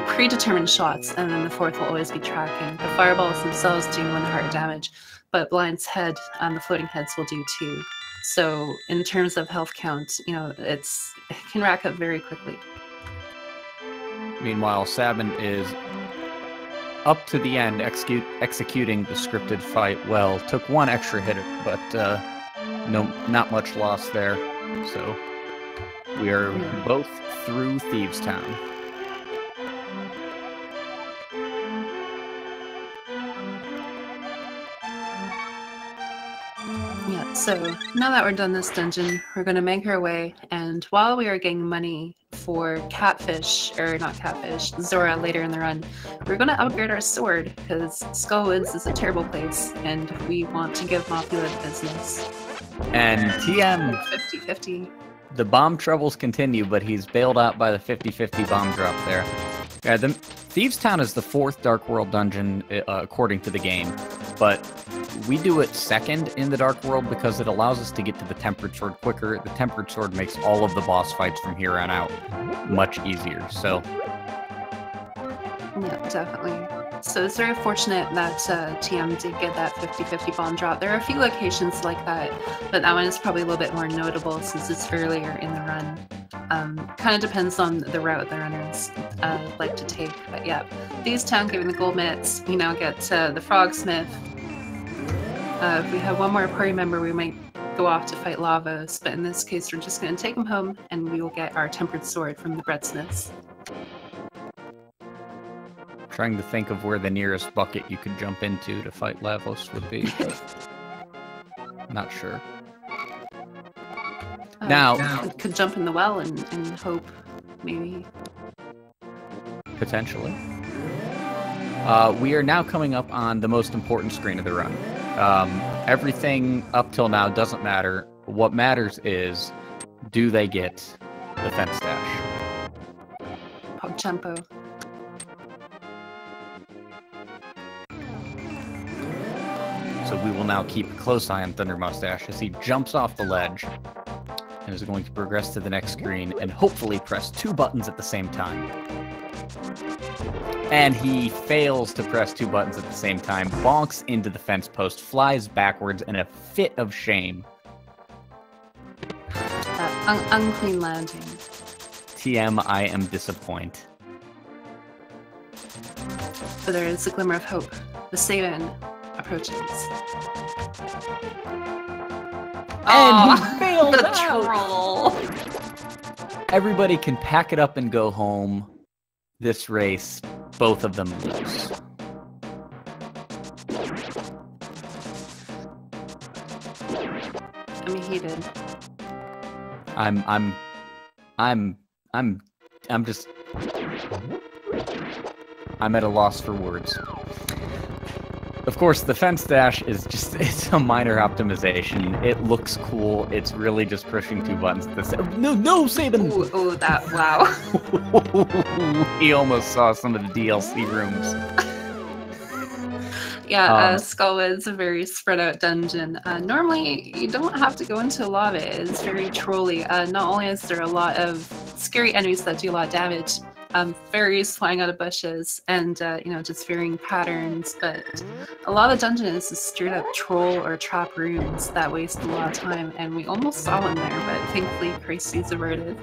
predetermined shots, and then the 4th will always be tracking. The fireballs themselves do 1 heart damage, but Blind's head and the floating heads will do 2. So in terms of health count, it can rack up very quickly. Meanwhile, Sabin is up to the end, executing the scripted fight well. Took 1 extra hit, but not much loss there. So we are both through Thieves Town. Yeah, so now that we're done this dungeon, we're going to make our way, and while we are getting money for Zora later in the run, we're going to upgrade our sword, because Skullwoods is a terrible place, and we want to give Mafia the business. And TM... 50-50. The bomb troubles continue, but he's bailed out by the 50-50 bomb drop there. Yeah, Thieves Town is the 4th Dark World dungeon, according to the game. but we do it second in the Dark World because it allows us to get to the Tempered Sword quicker. The Tempered Sword makes all of the boss fights from here on out much easier, so... Yeah, definitely. So it's very fortunate that TM did get that 50-50 bomb drop. There are a few locations like that, but that one is probably a little bit more notable since it's earlier in the run. Kind of depends on the route the runners like to take, but yeah. These town giving the gold mitts, we now get the Frogsmith. If we have one more party member, we might go off to fight Lavos, but in this case we're just going to take him home and we will get our Tempered Sword from the Breadsmiths. Trying to think of where the nearest bucket you could jump into to fight Lavos would be. Not sure. Now, could jump in the well and hope, maybe. Potentially. We are now coming up on the most important screen of the run. Everything up till now doesn't matter. What matters is, do they get the fence dash? PogChampo. So we will now keep a close eye on thundermustache as he jumps off the ledge and is going to progress to the next screen and hopefully press 2 buttons at the same time. And he fails to press 2 buttons at the same time, bonks into the fence post, flies backwards in a fit of shame. Unclean landing. TM, I am disappointed. But there is a glimmer of hope. TheSabin approaches. And he failed the out. troll! Everybody can pack it up and go home. This race, both of them lose. I mean, he did. I'm at a loss for words. Of course, the fence dash is just, it's a minor optimization. It looks cool. It's really just pushing 2 buttons at the same. No, Sabin! Ooh, that, wow. He almost saw some of the DLC rooms. Yeah, Skullwood's a very spread out dungeon. Normally, you don't have to go into a lot of it. It's very trolly. Not only is there a lot of scary enemies that do a lot of damage, fairies flying out of bushes, and you know, just varying patterns, but a lot of dungeons is straight up troll or trap rooms that waste a lot of time, and we almost saw one there, but thankfully crises averted.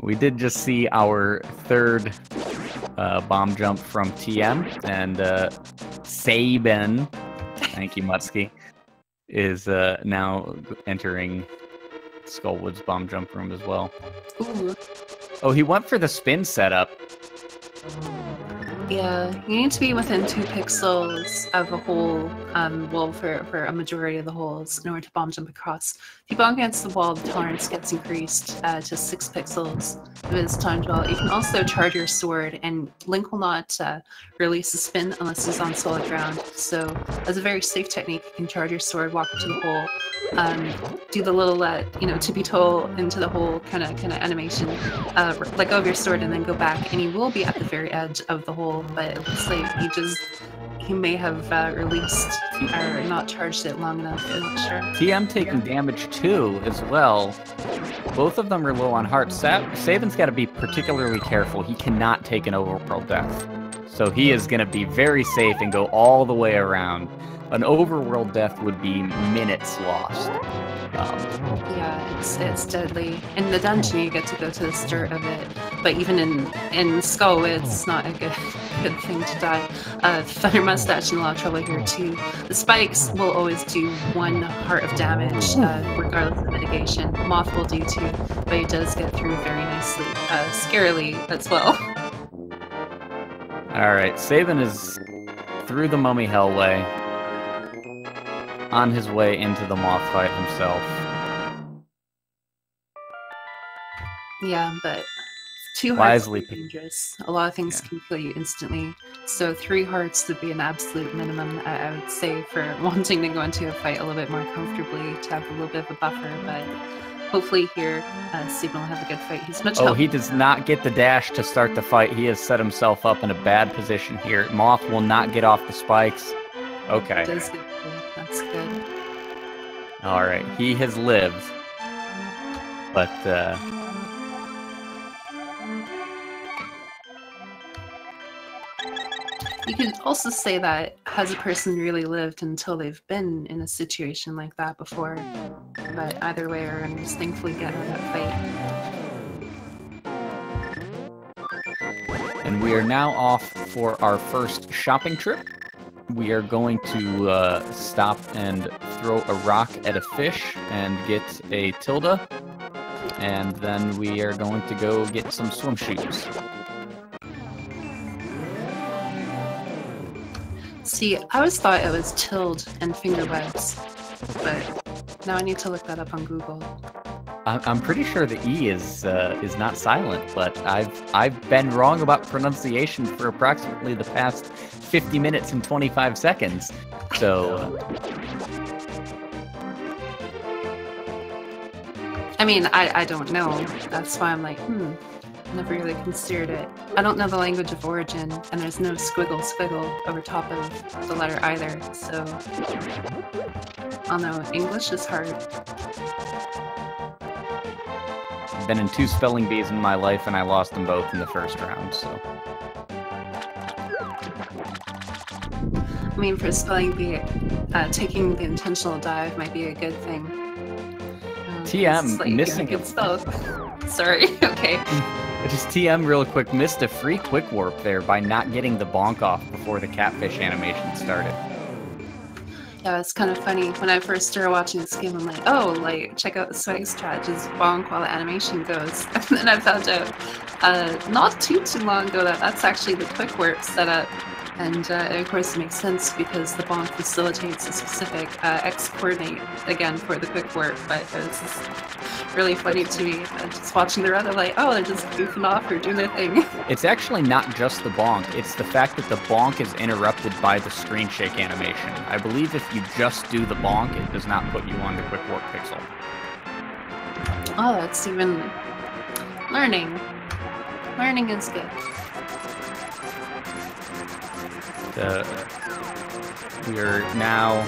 We did just see our third bomb jump from TM, and TheSabin, thank you Mutsky, is now entering Skullwood's bomb jump room as well. Ooh. Oh, he went for the spin setup. Yeah, you need to be within 2 pixels of a hole, well, for a majority of the holes in order to bomb jump across. If you bonk against the wall, the tolerance gets increased to 6 pixels if it's timed well. You can also charge your sword, and Link will not release the spin unless it's on solid ground. So, as a very safe technique, you can charge your sword, walk into the hole, do the little, you know, tippy-toe into the hole kind of animation, let go of your sword, and then go back, and you will be at the very edge of the hole. But it looks like he may have released or not charged it long enough. I'm not sure. TM taking damage too, as well. Both of them are low on hearts. Sabin's got to be particularly careful. He cannot take an overworld death. So he is going to be very safe and go all the way around. An overworld death would be minutes lost. Yeah, it's deadly. In the dungeon, you get to go to the start of it, but even in Skull, it's not a good thing to die. Thundermustache in a lot of trouble here too. The spikes will always do 1 heart of damage, regardless of mitigation. Moth will do too, but it does get through very nicely, scarily as well. All right, Sabin is through the mummy hellway, on his way into the moth fight himself. Yeah, but 2 hearts is dangerous. A lot of things can kill you instantly. So 3 hearts would be an absolute minimum, I would say, for wanting to go into a fight a little bit more comfortably, to have a little bit of a buffer. But hopefully here, SabIn will have a good fight. He's much Oh, help. he does not get the dash to start the fight. He has set himself up in a bad position here. Moth will not get off the spikes. Okay. That's good. That's good. All right. He has lived. But, You could also say that has a person really lived until they've been in a situation like that before. But either way, our runners thankfully get out of that fight. and we are now off for our first shopping trip. We are going to stop and throw a rock at a fish and get a tilde. And then we are going to go get some swim shoes. See, I always thought it was tilde and finger webs, but now I need to look that up on Google. I'm pretty sure the E is not silent, but I've been wrong about pronunciation for approximately the past 50 minutes and 25 seconds. So, I mean, I don't know. That's why I'm like, never really considered it. I don't know the language of origin, and there's no squiggle over top of the letter either, so I don't know. English is hard. I've been in 2 spelling bees in my life, and I lost them both in the first round, so. I mean, for spelling bee, taking the intentional dive might be a good thing. TM, like, missing good it. spell. Sorry, okay. Just TM real quick, missed a free quick warp there by not getting the bonk off before the catfish animation started. Yeah, it's kind of funny. When I first started watching this game, I'm like, oh, like, check out the swag strat, just bonk while the animation goes. And then I found out not too long ago that that's actually the quick warp setup. And of course it makes sense because the bonk facilitates a specific X coordinate, again, for the quick warp, but it was just really funny to me. Just watching the run, I'm like, oh, they're just goofing off or doing their thing. It's actually not just the bonk, it's the fact that the bonk is interrupted by the screen shake animation. I believe if you just do the bonk, it does not put you on the quick warp pixel. Oh, that's even learning. Learning is good. We are now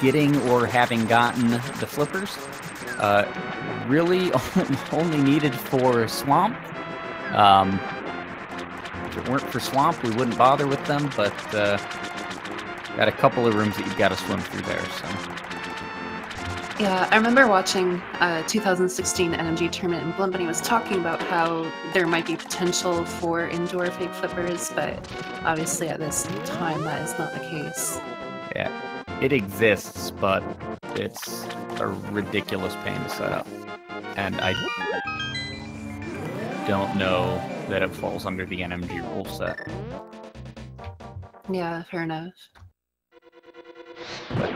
getting or having gotten the flippers. Really only needed for Swamp. If it weren't for Swamp, we wouldn't bother with them, but got a couple of rooms that you've got to swim through there. So. Yeah, I remember watching 2016 NMG Tournament, and Blumbunny was talking about how there might be potential for indoor fake flippers, but obviously at this time that is not the case. Yeah, it exists, but it's a ridiculous pain to set up. And I don't know that it falls under the NMG rule set. Yeah, fair enough.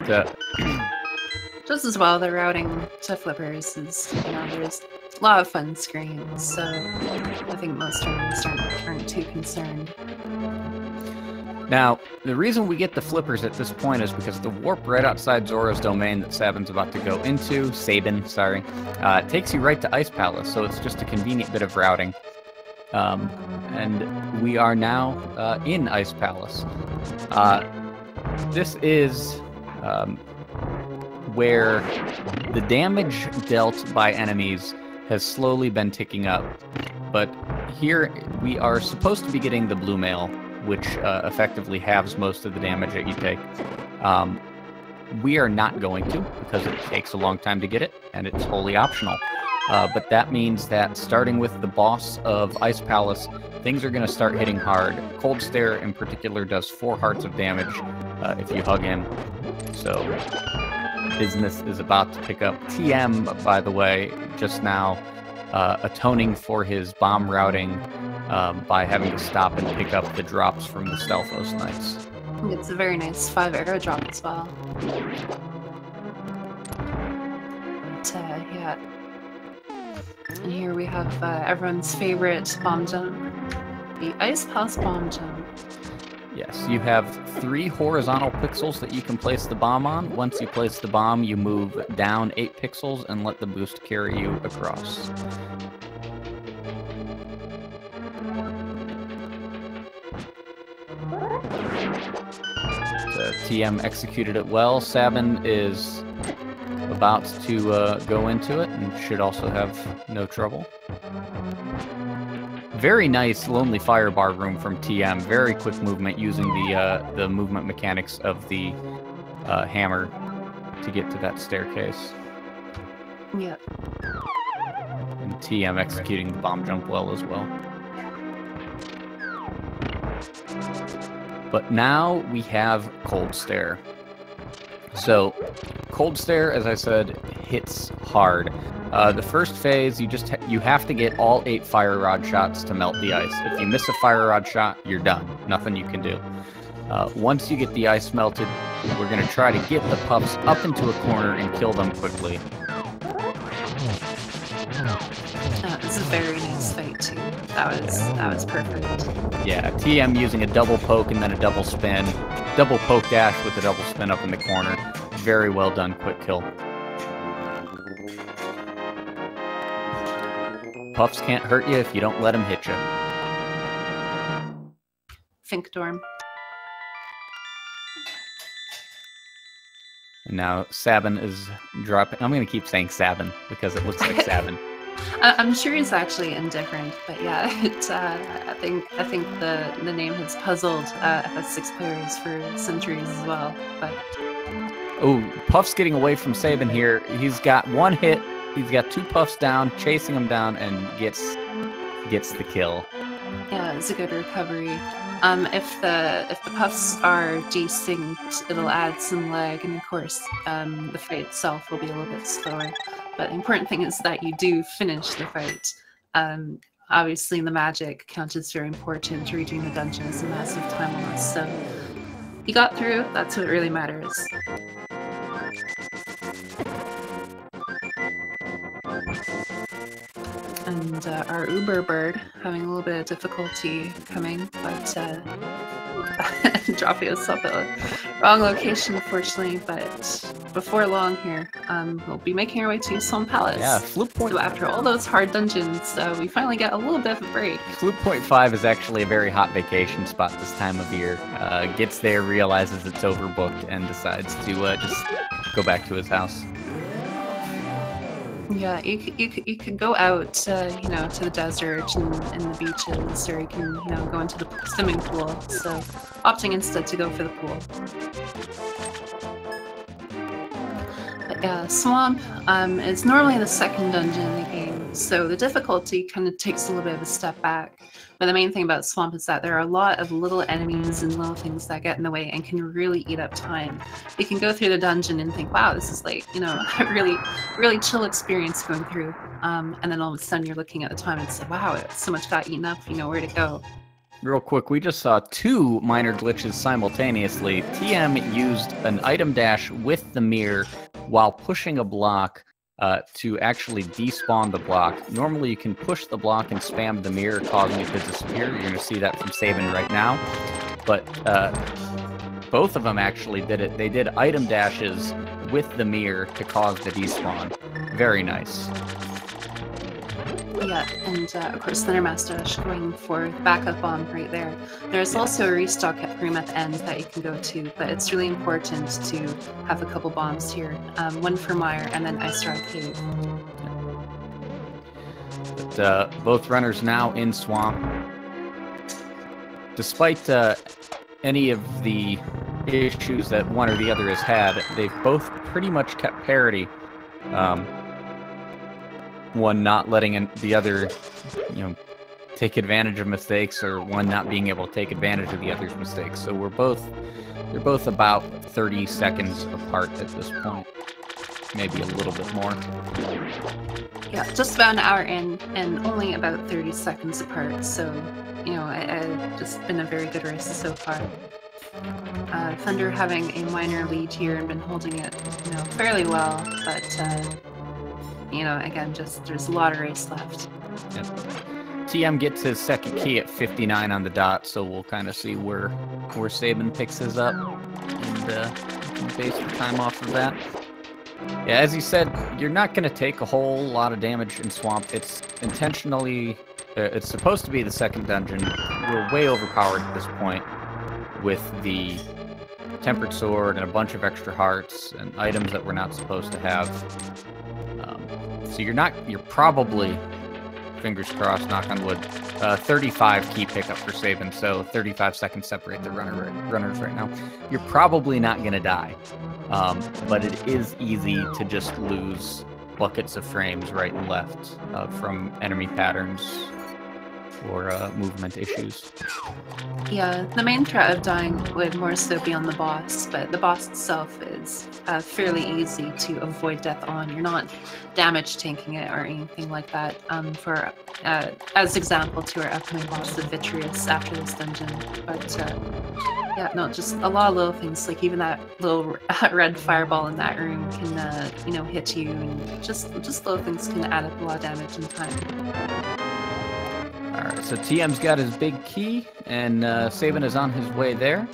But, just as well, the routing to flippers is, you know, there's a lot of fun screens, so I think most tournaments aren't too concerned. Now, the reason we get the flippers at this point is because the warp right outside Zora's domain that SabIn's about to go into, SabIn, sorry, takes you right to Ice Palace, so it's just a convenient bit of routing. And we are now in Ice Palace. This is where the damage dealt by enemies has slowly been ticking up. But here we are supposed to be getting the blue mail, which effectively halves most of the damage that you take. We are not going to, because it takes a long time to get it, and it's wholly optional. But that means that starting with the boss of Ice Palace, things are going to start hitting hard. Cold Stare in particular does 4 hearts of damage if you hug him. So business is about to pick up. TM, by the way, just now atoning for his bomb routing by having to stop and pick up the drops from the Stelphos Knights. It's a very nice 5 arrow drop as well. But yeah. And here we have everyone's favorite bomb jump, the Ice Palace bomb jump. Yes, you have 3 horizontal pixels that you can place the bomb on. Once you place the bomb, you move down 8 pixels and let the boost carry you across. TM executed it well. Sabin is about to go into it and should also have no trouble. Very nice Lonely Fire Bar room from TM. Very quick movement using the movement mechanics of the hammer to get to that staircase. Yep. And TM executing the bomb jump well as well. But now we have Cold Stare. So, Cold Stare, as I said, hits hard. The first phase, you have to get all 8 fire rod shots to melt the ice. If you miss a fire rod shot, you're done. Nothing you can do. Once you get the ice melted, we're going to try to get the puffs up into a corner and kill them quickly. It's a very nice fight too. That was perfect. Yeah, TM using a double poke and then a double spin. Double poke dash with a double spin up in the corner. Very well done, quick kill. Puffs can't hurt you if you don't let them hit you. Think Dorm. And now Sabin is dropping. I'm going to keep saying Sabin because it looks like Sabin. I'm sure he's actually indifferent, but yeah, I think the name has puzzled FS6 players for centuries as well. But oh, Puff's getting away from Sabin here. He's got 1 hit. He's got 2 Puffs down, chasing him down, and gets the kill. Yeah, it's a good recovery. If the Puffs are desynced, it'll add some lag, and of course, the fight itself will be a little bit slower. But the important thing is that you do finish the fight. Obviously, the magic count is very important. Reaching the dungeon is a massive time loss. So you got through. That's what really matters. And our Uber bird having a little bit of difficulty coming, but dropping us up at a wrong location, unfortunately. But before long here, we'll be making our way to Swamp Palace. Yeah, Floop Point. So after all those hard dungeons, we finally get a little bit of a break. Floop Point 5 is actually a very hot vacation spot this time of year. Gets there, realizes it's overbooked, and decides to just go back to his house. Yeah, you could go out, to the desert and the beaches, or you can, go into the swimming pool. So, opting instead to go for the pool. But yeah, Swamp is normally the second dungeon in the game, so the difficulty kind of takes a little bit of a step back. But the main thing about Swamp is that there are a lot of little enemies and little things that get in the way and can really eat up time. You can go through the dungeon and think, wow, this is like, a really chill experience going through. And then all of a sudden you're looking at the time and say, wow, so much got eaten up, where to go. Real quick, we just saw 2 minor glitches simultaneously. TM used an item dash with the mirror while pushing a block to actually despawn the block. Normally you can push the block and spam the mirror, causing it to disappear. You're going to see that from Sabin right now. But both of them actually did it. They did item dashes with the mirror to cause the despawn. Very nice. Yeah, and of course thundermustache going for the backup bomb right there. There's also a restock room at the end that you can go to, but it's really important to have a couple bombs here. One for Mire and then Ice Rock Cave. But both runners now in Swamp. Despite any of the issues that one or the other has had, they've both pretty much kept parity. One not letting the other, take advantage of mistakes, or one not being able to take advantage of the other's mistakes. So they're both about 30 seconds apart at this point, maybe a little bit more. Yeah, just about an hour in, and only about 30 seconds apart. So, it's just been a very good race so far. Thunder having a minor lead here and been holding it, fairly well, but. Again, just there's a lot of race left. Yep. TM gets his second key at 59 on the dot, so we'll kind of see where SabIn picks his up and base the time off of that. Yeah, as you said, you're not going to take a whole lot of damage in Swamp. It's intentionally... it's supposed to be the second dungeon. We're way overpowered at this point with the Tempered Sword and a bunch of extra hearts and items that we're not supposed to have. So you're probably, fingers crossed, knock on wood, 35 key pickup for SabIn, so 35 seconds separate the runners right now. You're probably not going to die, but it is easy to just lose buckets of frames right and left from enemy patterns or movement issues. Yeah, the main threat of dying would more so be on the boss, but the boss itself is fairly easy to avoid death on. You're not damage tanking it or anything like that. As example to our upcoming boss, the Vitreous, after this dungeon. But yeah, no, just a lot of little things, like even that little red fireball in that room can, hit you, and just little things can add up a lot of damage in time. Alright, so TM's got his big key, and SabIn is on his way there.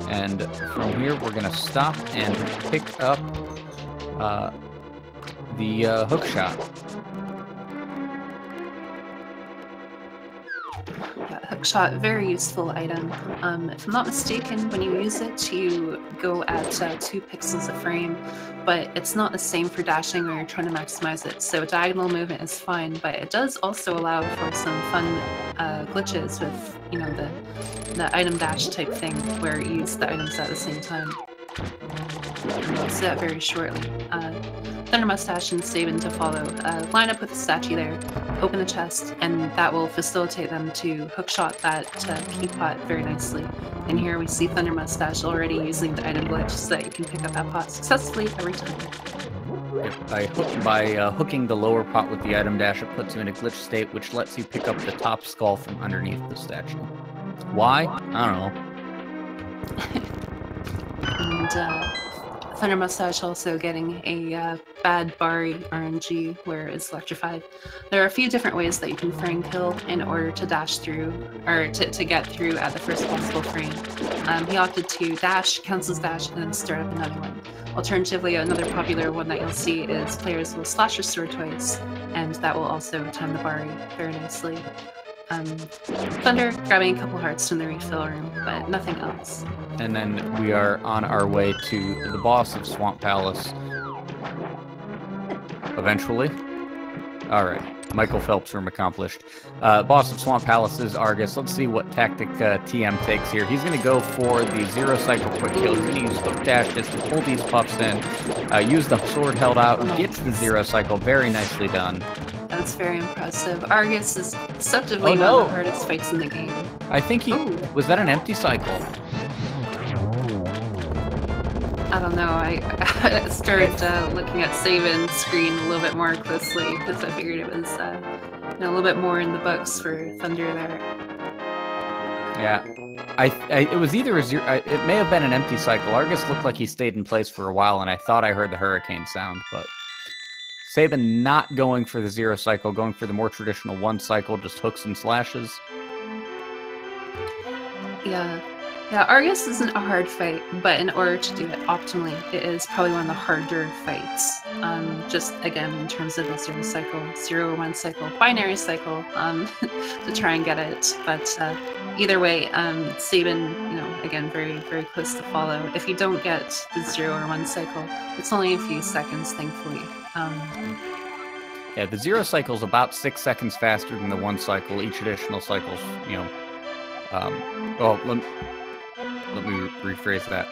And from here, we're going to stop and pick up the hook shot. Yeah, hookshot, very useful item. If I'm not mistaken, when you use it, you go at 2 pixels a frame, but it's not the same for dashing when you're trying to maximize it. So diagonal movement is fine, but it does also allow for some fun glitches with, the item dash type thing, where you use the items at the same time. We'll see that very shortly. Thundermustache and SabIn to follow. Line up with the statue there, open the chest, and that will facilitate them to hookshot that key pot very nicely. And here we see Thundermustache already using the item glitch so that you can pick up that pot successfully every time. By hooking the lower pot with the item dash, it puts you in a glitch state, which lets you pick up the top skull from underneath the statue. Why? I don't know. And Thundermustache also getting a bad Bari RNG where it's electrified. There are a few different ways that you can frame kill in order to dash through, or to get through at the first possible frame. He opted to dash, cancels dash, and then start up another one. Alternatively, another popular one that you'll see is players will slash or sword twice, and that will also time the Bari very nicely. Thunder grabbing a couple hearts from the refill room, but nothing else. And then we are on our way to the boss of Swamp Palace. Eventually. Alright, Michael Phelps room accomplished. Boss of Swamp Palace is Argus. Let's see what tactic TM takes here. He's going to go for the zero cycle quick kill. He's going to use hook dash just to pull these puffs in. Use the sword held out, gets the zero cycle. Very nicely done. That's very impressive. Argus is deceptively one of the hardest fights in the game. I think he... Was that an empty cycle? I don't know. I started looking at SabIn's screen a little bit more closely because I figured it was a little bit more in the books for Thunder there. Yeah. It was either a zero... it may have been an empty cycle. Argus looked like he stayed in place for a while, and I thought I heard the hurricane sound, but... SabIn not going for the zero cycle, going for the more traditional one cycle, just hooks and slashes. Yeah, Argus isn't a hard fight, but in order to do it optimally, it is probably one of the harder fights. Just again, in terms of the zero cycle, 0 or 1 cycle, binary cycle, to try and get it. But either way, SabIn, again, very, very close to follow. If you don't get the 0 or 1 cycle, it's only a few seconds, thankfully. Yeah, the zero cycle is about 6 seconds faster than the 1 cycle. Each additional cycle's, well, let me rephrase that.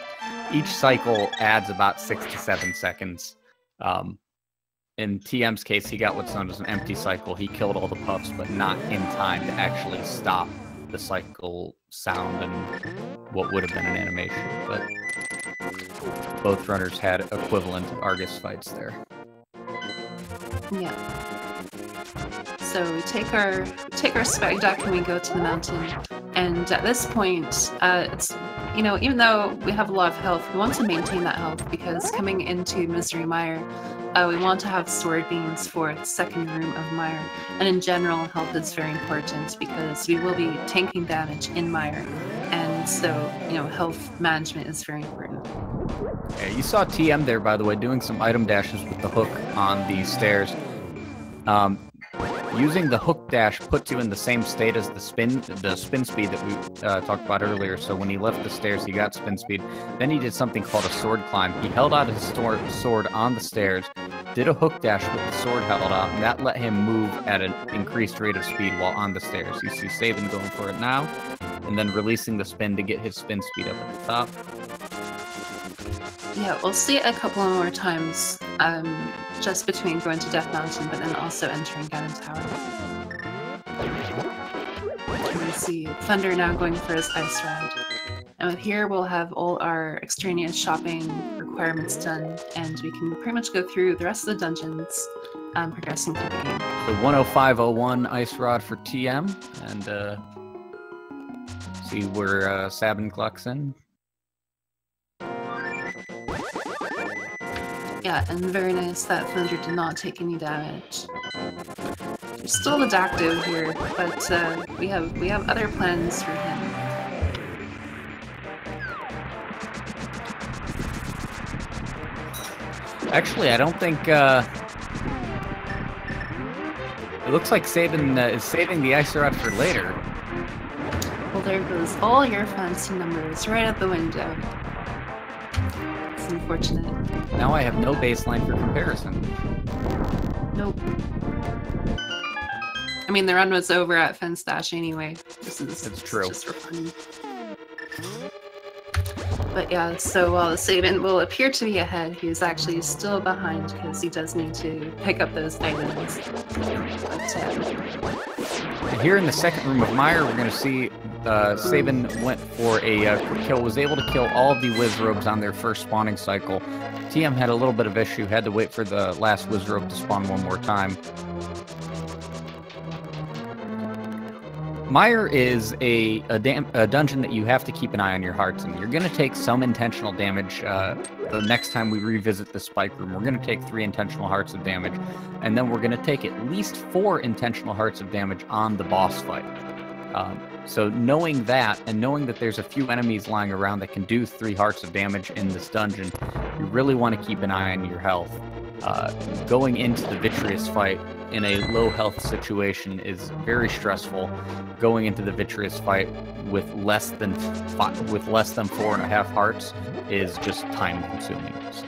Each cycle adds about 6 to 7 seconds. In TM's case, he got what's known as an empty cycle. He killed all the puffs, but not in time to actually stop the cycle sound and what would have been an animation. But both runners had equivalent Argus fights there. Yeah. So we take our spike duck and we go to the mountain. And at this point, it's you know, even though we have a lot of health, we want to maintain that health because coming into Misery Mire, we want to have sword beams for the second room of Mire. And in general, health is very important because we will be tanking damage in Mire. And so, you know, health management is very important. Yeah, you saw TM there, by the way, doing some item dashes with the hook on the stairs. Using the hook dash puts you in the same state as the spin speed that we talked about earlier. So when he left the stairs, he got spin speed. Then he did something called a sword climb. He held out his sword on the stairs, did a hook dash with the sword held out, and that let him move at an increased rate of speed while on the stairs. You see Sabin going for it now, and then releasing the spin to get his spin speed up at the top. Yeah, we'll see it a couple more times, just between going to Death Mountain, but then also entering Ganon Tower. We see Thunder now going for his Ice Rod. And with here, we'll have all our extraneous shopping requirements done, and we can pretty much go through the rest of the dungeons, progressing through the game. So 10501 Ice Rod for TM, and see where Sabin clocks in. Yeah, and very nice that Thunder did not take any damage. He's still adaptive here, but we have other plans for him. Actually, I don't think it looks like Sabin is saving the Ice Rod for later. Well, there goes all your fancy numbers right out the window. It's unfortunate. Now I have no baseline for comparison. Nope. I mean, the run was over at Fenstash anyway. It's true. Just for fun. But yeah, so while the Sabin will appear to be ahead, he is actually still behind because he does need to pick up those items. But, and here in the second room of Mire, we're going to see Sabin went for a quick kill, was able to kill all of the Wizrobes on their first spawning cycle. TM had a little bit of issue, had to wait for the last Wizrobe to spawn one more time. Mire is a dungeon that you have to keep an eye on your hearts in. You're going to take some intentional damage the next time we revisit the spike room. We're going to take 3 intentional hearts of damage, and then we're going to take at least 4 intentional hearts of damage on the boss fight. So knowing that, and knowing that there's a few enemies lying around that can do 3 hearts of damage in this dungeon, you really want to keep an eye on your health. Going into the Vitreous fight in a low health situation is very stressful. Going into the Vitreous fight with less than 4.5 hearts is just time consuming. So.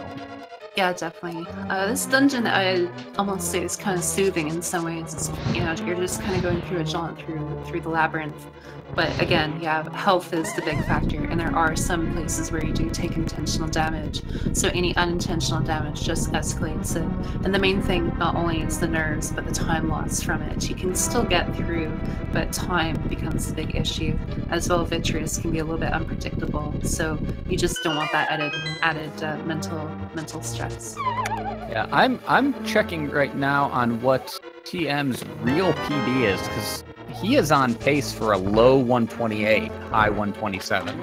Yeah, definitely. This dungeon, I almost say, is kind of soothing in some ways. It's, you know, you're just kind of going through a jaunt through the labyrinth. But again, yeah, health is the big factor, and there are some places where you do take intentional damage. So any unintentional damage just escalates it. And the main thing, not only is the nerves, but the time loss from it. You can still get through, but time becomes the big issue. As well, Vitreous can be a little bit unpredictable, so you just don't want that added mental stress. Yeah, I'm checking right now on what TM's real PB is, because he is on pace for a low 128, high 127.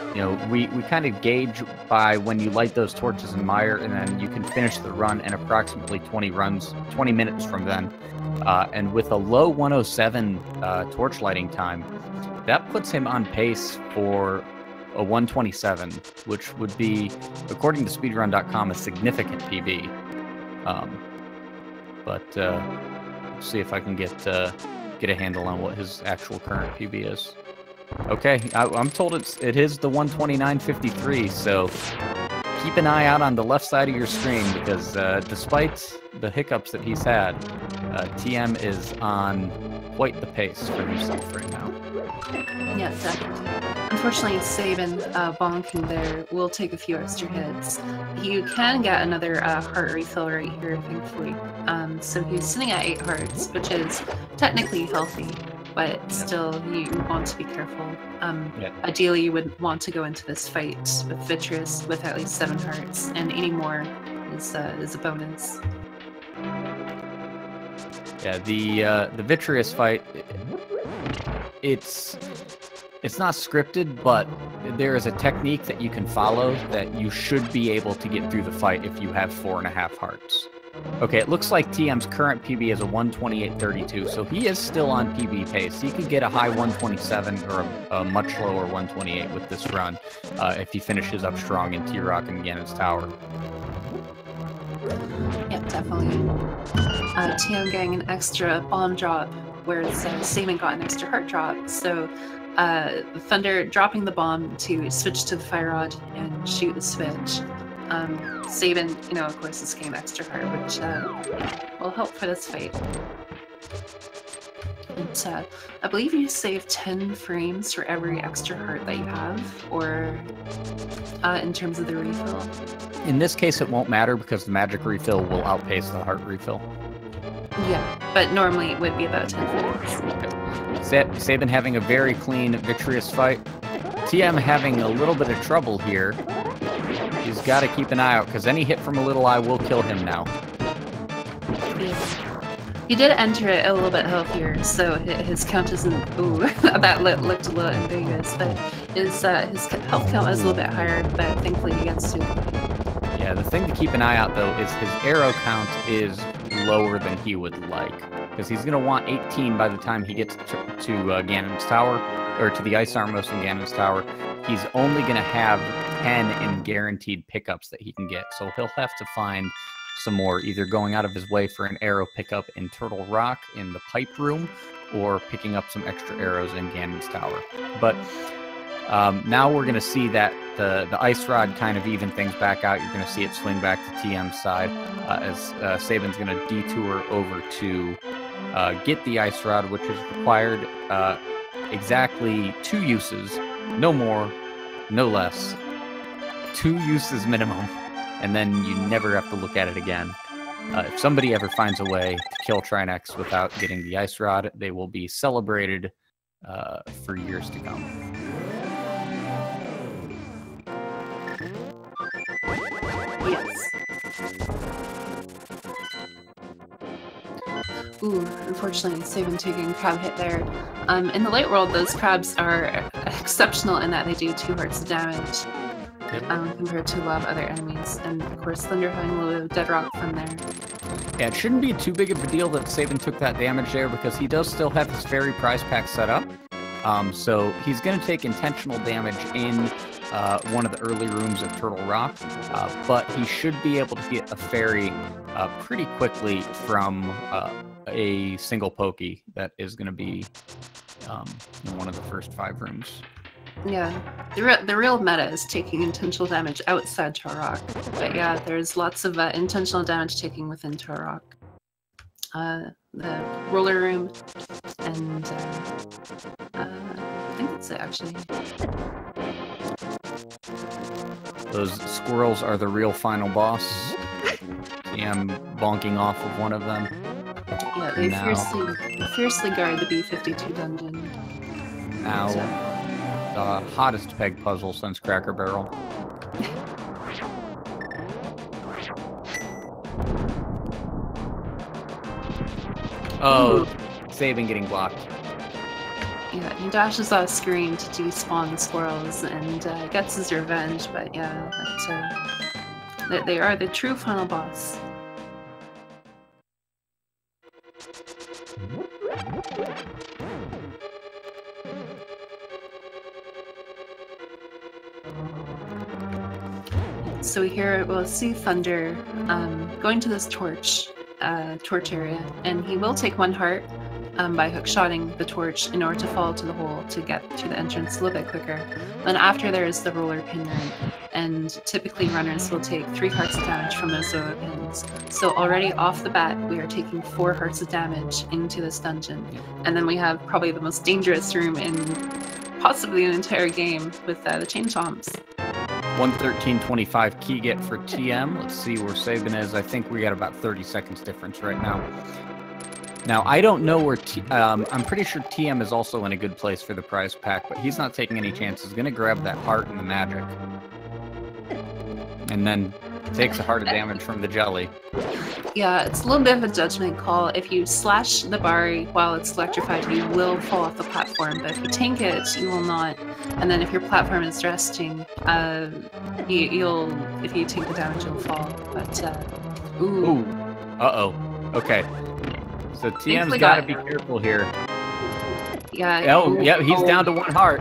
You know, we kind of gauge by when you light those torches in Mire, and then you can finish the run in approximately 20 minutes from then. And with a low 107 torch lighting time, that puts him on pace for a 127, which would be, according to speedrun.com, a significant PB. See if I can get a handle on what his actual current PB is. Okay, I'm told it is the 129.53, so keep an eye out on the left side of your screen, because despite the hiccups that he's had, TM is on quite the pace for himself right now. Yeah, definitely. Unfortunately, Sabin bonking there will take a few extra hits. You can get another heart refill right here, thankfully. So he's sitting at 8 hearts, which is technically healthy, but still you want to be careful. Ideally, you would want to go into this fight with Vitreous with at least 7 hearts, and any more is a bonus. Yeah, the Vitreous fight, it's It's not scripted, but there is a technique that you can follow that you should be able to get through the fight if you have 4.5 hearts. Okay, it looks like TM's current PB is a 128.32, so he is still on PB pace. He could get a high 127 or a much lower 128 with this run if he finishes up strong in T-Rock and Ganon's Tower. Yep, definitely. TM getting an extra bomb drop, whereas SabIn got an extra heart drop. So Thunder dropping the bomb to switch to the fire rod and shoot the switch. SabIn, you know, of course, is getting extra heart, which will help for this fight. And I believe you save 10 frames for every extra heart that you have, or in terms of the refill. In this case, it won't matter because the magic refill will outpace the heart refill. Yeah, but normally it would be about 10 frames. SabIn having a very clean, victorious fight. TM having a little bit of trouble here. He's got to keep an eye out because any hit from a little eye will kill him now. Yeah. He did enter it a little bit healthier, so his count isn't. Ooh, that looked a little ambiguous, but his health count is a little bit higher, but thankfully he gets to. Yeah, the thing to keep an eye out though is his arrow count is lower than he would like, because he's going to want 18 by the time he gets to Ganon's Tower, or to the Ice Armmost in Ganon's Tower. He's only going to have 10 in guaranteed pickups that he can get, so he'll have to find some more, either going out of his way for an arrow pickup in Turtle Rock in the pipe room, or picking up some extra arrows in Ganon's Tower. But now we're going to see that the Ice Rod kind of even things back out. You're going to see it swing back to TM's side as SabIn's going to detour over to get the Ice Rod, which is required exactly 2 uses, no more, no less. 2 uses minimum, and then you never have to look at it again. If somebody ever finds a way to kill Trinex without getting the Ice Rod, they will be celebrated for years to come. Yes. Ooh, unfortunately, SabIn taking crab hit there. In the late world, those crabs are exceptional in that they do 2 hearts of damage. Compared to a lot of other enemies, and of course Thunder having a little bit of dead rock from there. Yeah, it shouldn't be too big of a deal that SabIn took that damage there, because he does still have his fairy prize pack set up. So he's going to take intentional damage in one of the early rooms of Turtle Rock, but he should be able to get a fairy pretty quickly from a single pokey that is going to be in one of the first 5 rooms. Yeah, the real meta is taking intentional damage outside Turtle, but yeah, there's lots of intentional damage taking within Turtle. The roller room, and I think that's it actually. Those squirrels are the real final boss. I'm bonking off of one of them. Yeah, they fiercely guard the B-52 dungeon. Now. So. The hottest peg puzzle since Cracker Barrel. Oh, SabIn getting blocked. Yeah, he dashes off screen to despawn the squirrels and gets his revenge, but yeah, they are the true final boss. So here we'll see Thunder going to this torch area, and he will take 1 heart by hookshotting the torch in order to fall to the hole to get to the entrance a little bit quicker. Then after there is the roller pin room, and typically runners will take 3 hearts of damage from those roller pins. So already off the bat, we are taking 4 hearts of damage into this dungeon, and then we have probably the most dangerous room in possibly an entire game with the chain chomps. 113.25 key get for TM. Let's see where SabIn is. I think we got about 30 seconds difference right now. Now, I don't know where I'm pretty sure TM is also in a good place for the prize pack, but he's not taking any chances. He's going to grab that heart and the magic. And then takes a heart of damage from the jelly. Yeah, it's a little bit of a judgment call. If you slash the bar while it's electrified, you will fall off the platform. But if you tank it, you will not. And then if your platform is resting, you'll if you tank the damage, you'll fall. But ooh. Uh-oh. Okay. So TM's got to be careful here. Yeah. Oh, yeah, he's down to 1 heart.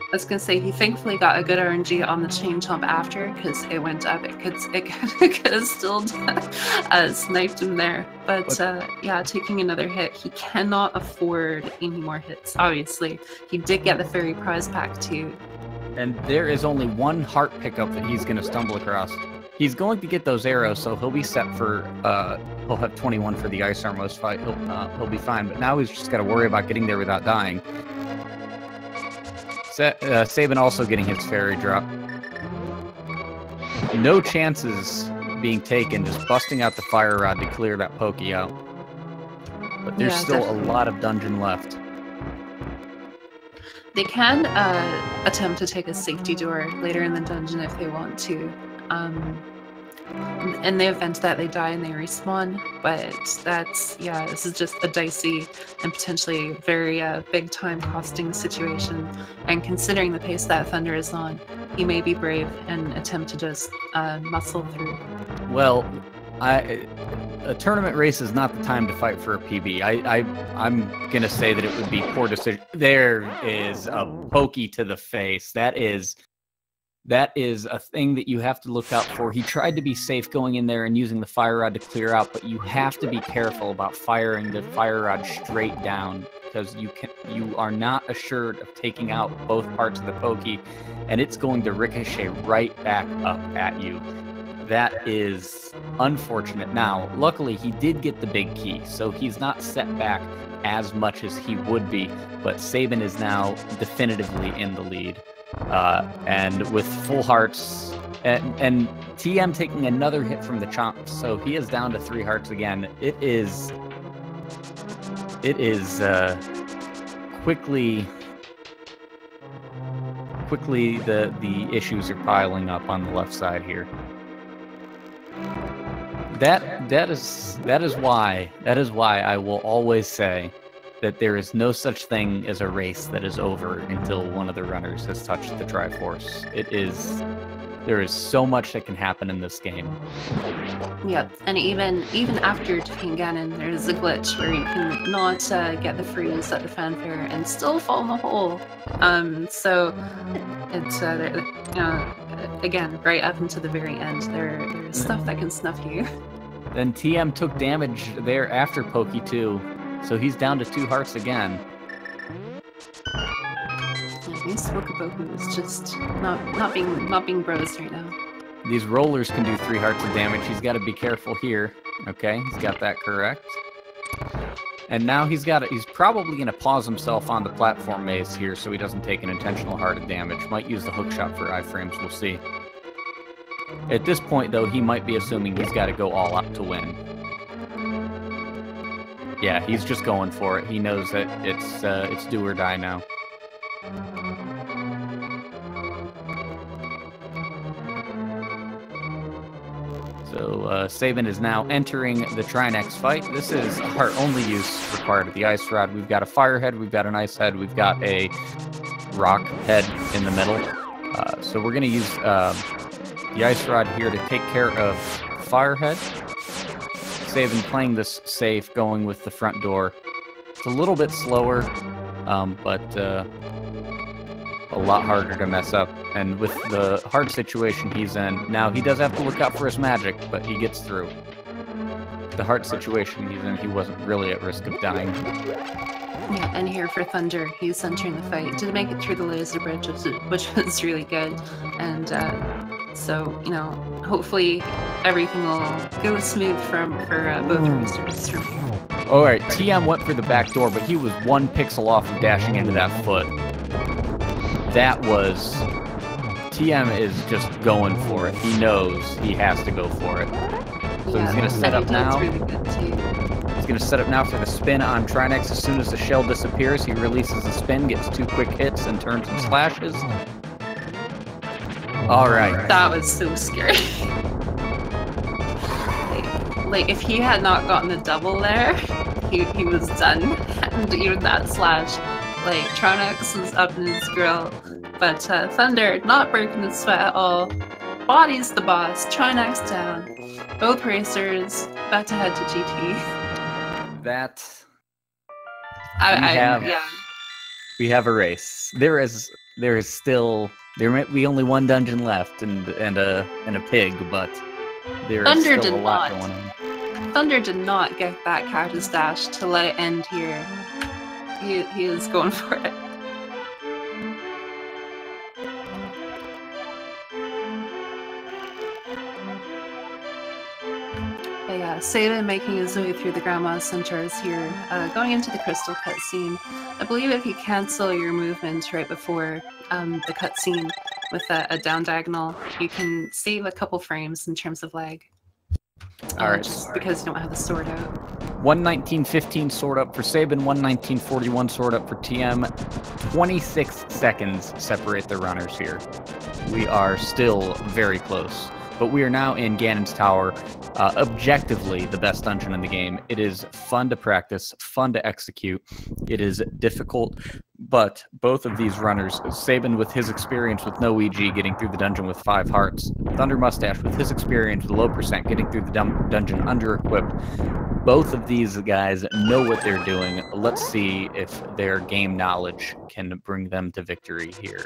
I was gonna say he thankfully got a good RNG on the chain jump after, because it went up. It could have still sniped him there. But yeah, taking another hit, he cannot afford any more hits. Obviously, he did get the fairy prize pack too. And there is only 1 heart pickup that he's gonna stumble across. He's going to get those arrows, so he'll be set for. He'll have 21 for the ice arm most fight. He'll be fine. But now he's just got to worry about getting there without dying. Sabin also getting his fairy drop. No chances being taken, just busting out the fire rod to clear that pokey out. But there's still a lot of dungeon left. They can attempt to take a safety door later in the dungeon if they want to. In the event that they die and they respawn, but that's, yeah, this is just a dicey and potentially very big time costing situation. And considering the pace that Thunder is on, he may be brave and attempt to just muscle through. Well, a tournament race is not the time to fight for a PB. I'm gonna say that it would be poor decision. There is a pokey to the face. That is a thing that you have to look out for. He tried to be safe going in there and using the fire rod to clear out, but you have to be careful about firing the fire rod straight down, because you are not assured of taking out both parts of the pokey, and it's going to ricochet right back up at you. That is unfortunate. Now, luckily, he did get the big key, so he's not set back as much as he would be, but Sabin is now definitively in the lead. And with full hearts, and TM taking another hit from the chomp, so he is down to 3 hearts again. It is quickly the issues are piling up on the left side here. That is why I will always say that there is no such thing as a race that is over until one of the runners has touched the Triforce. There is so much that can happen in this game. Yep, and even after defeating Ganon, there's a glitch where you can not get the freeze at the fanfare and still fall in the hole. So it's again, right up until the very end, there's stuff that can snuff you. Then TM took damage there after Pokey too, so he's down to 2 hearts again. These Spokaboku is just not being bros right now. These rollers can do 3 hearts of damage. He's got to be careful here. Okay, he's got that correct. And now he's probably going to pause himself on the platform maze here so he doesn't take an intentional heart of damage. Might use the hookshot for iframes, we'll see. At this point, though, he might be assuming he's got to go all out to win. Yeah, he's just going for it. He knows that it's do or die now. So Sabin is now entering the Trinex fight. This is heart-only use required of the Ice Rod. We've got a Fire Head, we've got an Ice Head, we've got a Rock Head in the middle. So we're going to use the Ice Rod here to take care of Fire Head. Sabin playing this safe, going with the front door. It's a little bit slower, but a lot harder to mess up. And with the hard situation he's in, now he does have to look out for his magic, but he gets through. The hard situation he's in, he wasn't really at risk of dying. Yeah, and here for Thunder, he's entering the fight. Did make it through the laser bridge, which was really good. And so, you know, hopefully everything will go smooth for both racers. Alright, TM went for the back door, but he was 1 pixel off of dashing into that foot. That was... TM is just going for it. He knows he has to go for it. So yeah, he's going to set up now. Really good too. He's going to set up now for the spin on Trinex. As soon as the shell disappears, he releases the spin, gets 2 quick hits, and turns and slashes. Alright. That was so scary. like, if he had not gotten the double there, he was done. And even that slash, like, Tronex is up in his grill, but Thunder not breaking the sweat at all. Body's the boss. Tronex down. Both racers about to head to GT. That Yeah. We have a race. There is still may be only one dungeon left and a pig, but there is still a lot going on. Thunder did not get that cactus dash to let it end here. He is going for it. But yeah, TheSabin making his way through the Grandma Centaurs here, going into the crystal cutscene. I believe if you cancel your movement right before the cutscene with a down diagonal, you can save a couple frames in terms of lag. Alright. Just because you don't have the sword out. 1:19:15 sword up for TheSabin, 1:19:41 sword up for TM. 26 seconds separate the runners here. We are still very close, but we are now in Ganon's Tower. Objectively the best dungeon in the game. It is fun to practice, fun to execute. It is difficult, but both of these runners, TheSabin with his experience with no EG getting through the dungeon with 5 hearts, thundermustache with his experience with low percent getting through the dungeon under-equipped. Both of these guys know what they're doing. Let's see if their game knowledge can bring them to victory here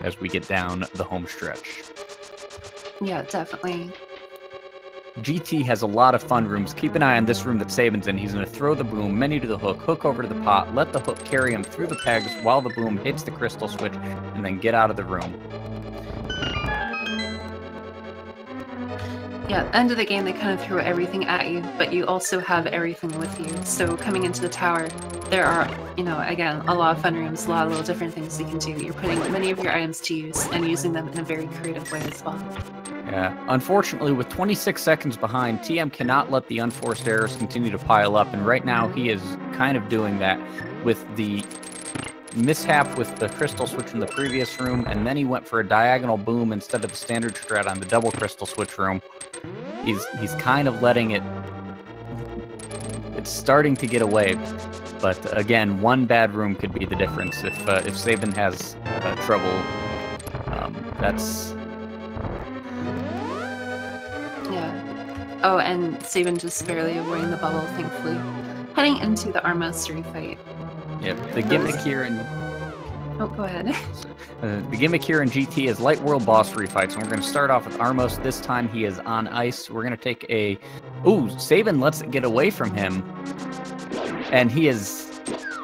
as we get down the home stretch. Yeah, definitely. GT has a lot of fun rooms. Keep an eye on this room that TheSabin's in. He's going to throw the boom, many to the hook over to the pot, let the hook carry him through the pegs while the boom hits the crystal switch, and then get out of the room. Yeah, end of the game, they kind of throw everything at you, but you also have everything with you. So coming into the tower, there are, you know, again, a lot of fun rooms, a lot of little different things you can do. You're putting many of your items to use and using them in a very creative way as well. Yeah, unfortunately, with 26 seconds behind, TM cannot let the unforced errors continue to pile up, and right now he is kind of doing that with the mishap with the crystal switch in the previous room, and then he went for a diagonal boom instead of the standard strat on the double crystal switch room. He's kind of letting it... It's starting to get away, but again, one bad room could be the difference. If TheSabin has trouble, that's... Yeah. Oh, and TheSabin just barely avoiding the bubble, thankfully. Heading into the Armos refight. Yep, the gimmick here in... Oh, go ahead. The gimmick here in GT is Light World boss refights, and we're going to start off with Armos. This time he is on ice. We're going to take a... Ooh, TheSabin lets it get away from him. And he is...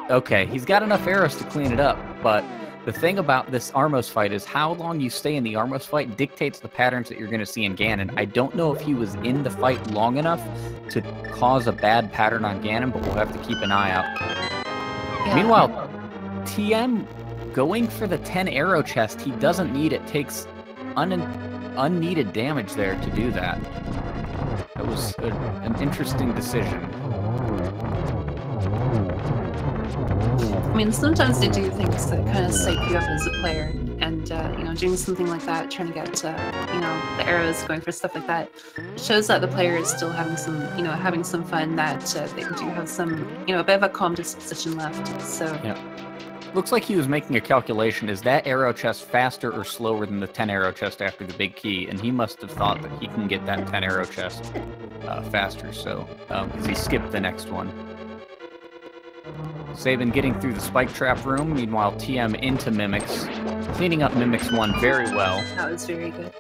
Okay, he's got enough arrows to clean it up, but the thing about this Armos fight is how long you stay in the Armos fight dictates the patterns that you're going to see in Ganon. I don't know if he was in the fight long enough to cause a bad pattern on Ganon, but we'll have to keep an eye out. Yeah. Meanwhile, TM going for the 10 arrow chest, he doesn't need it. Takes unneeded damage there to do that. That was an interesting decision. I mean, sometimes they do things that kind of psych you up as a player, and you know, doing something like that, trying to get you know, the arrows, going for stuff like that, shows that the player is still having some, you know, having some fun. That they do have some, you know, a bit of a calm disposition left. So yeah, looks like he was making a calculation: is that arrow chest faster or slower than the 10 arrow chest after the big key? And he must have thought that he can get that 10 arrow chest faster. So because he skipped the next one. TheSabin getting through the spike trap room, meanwhile TM into Mimics, cleaning up Mimics 1 very well. That was very good.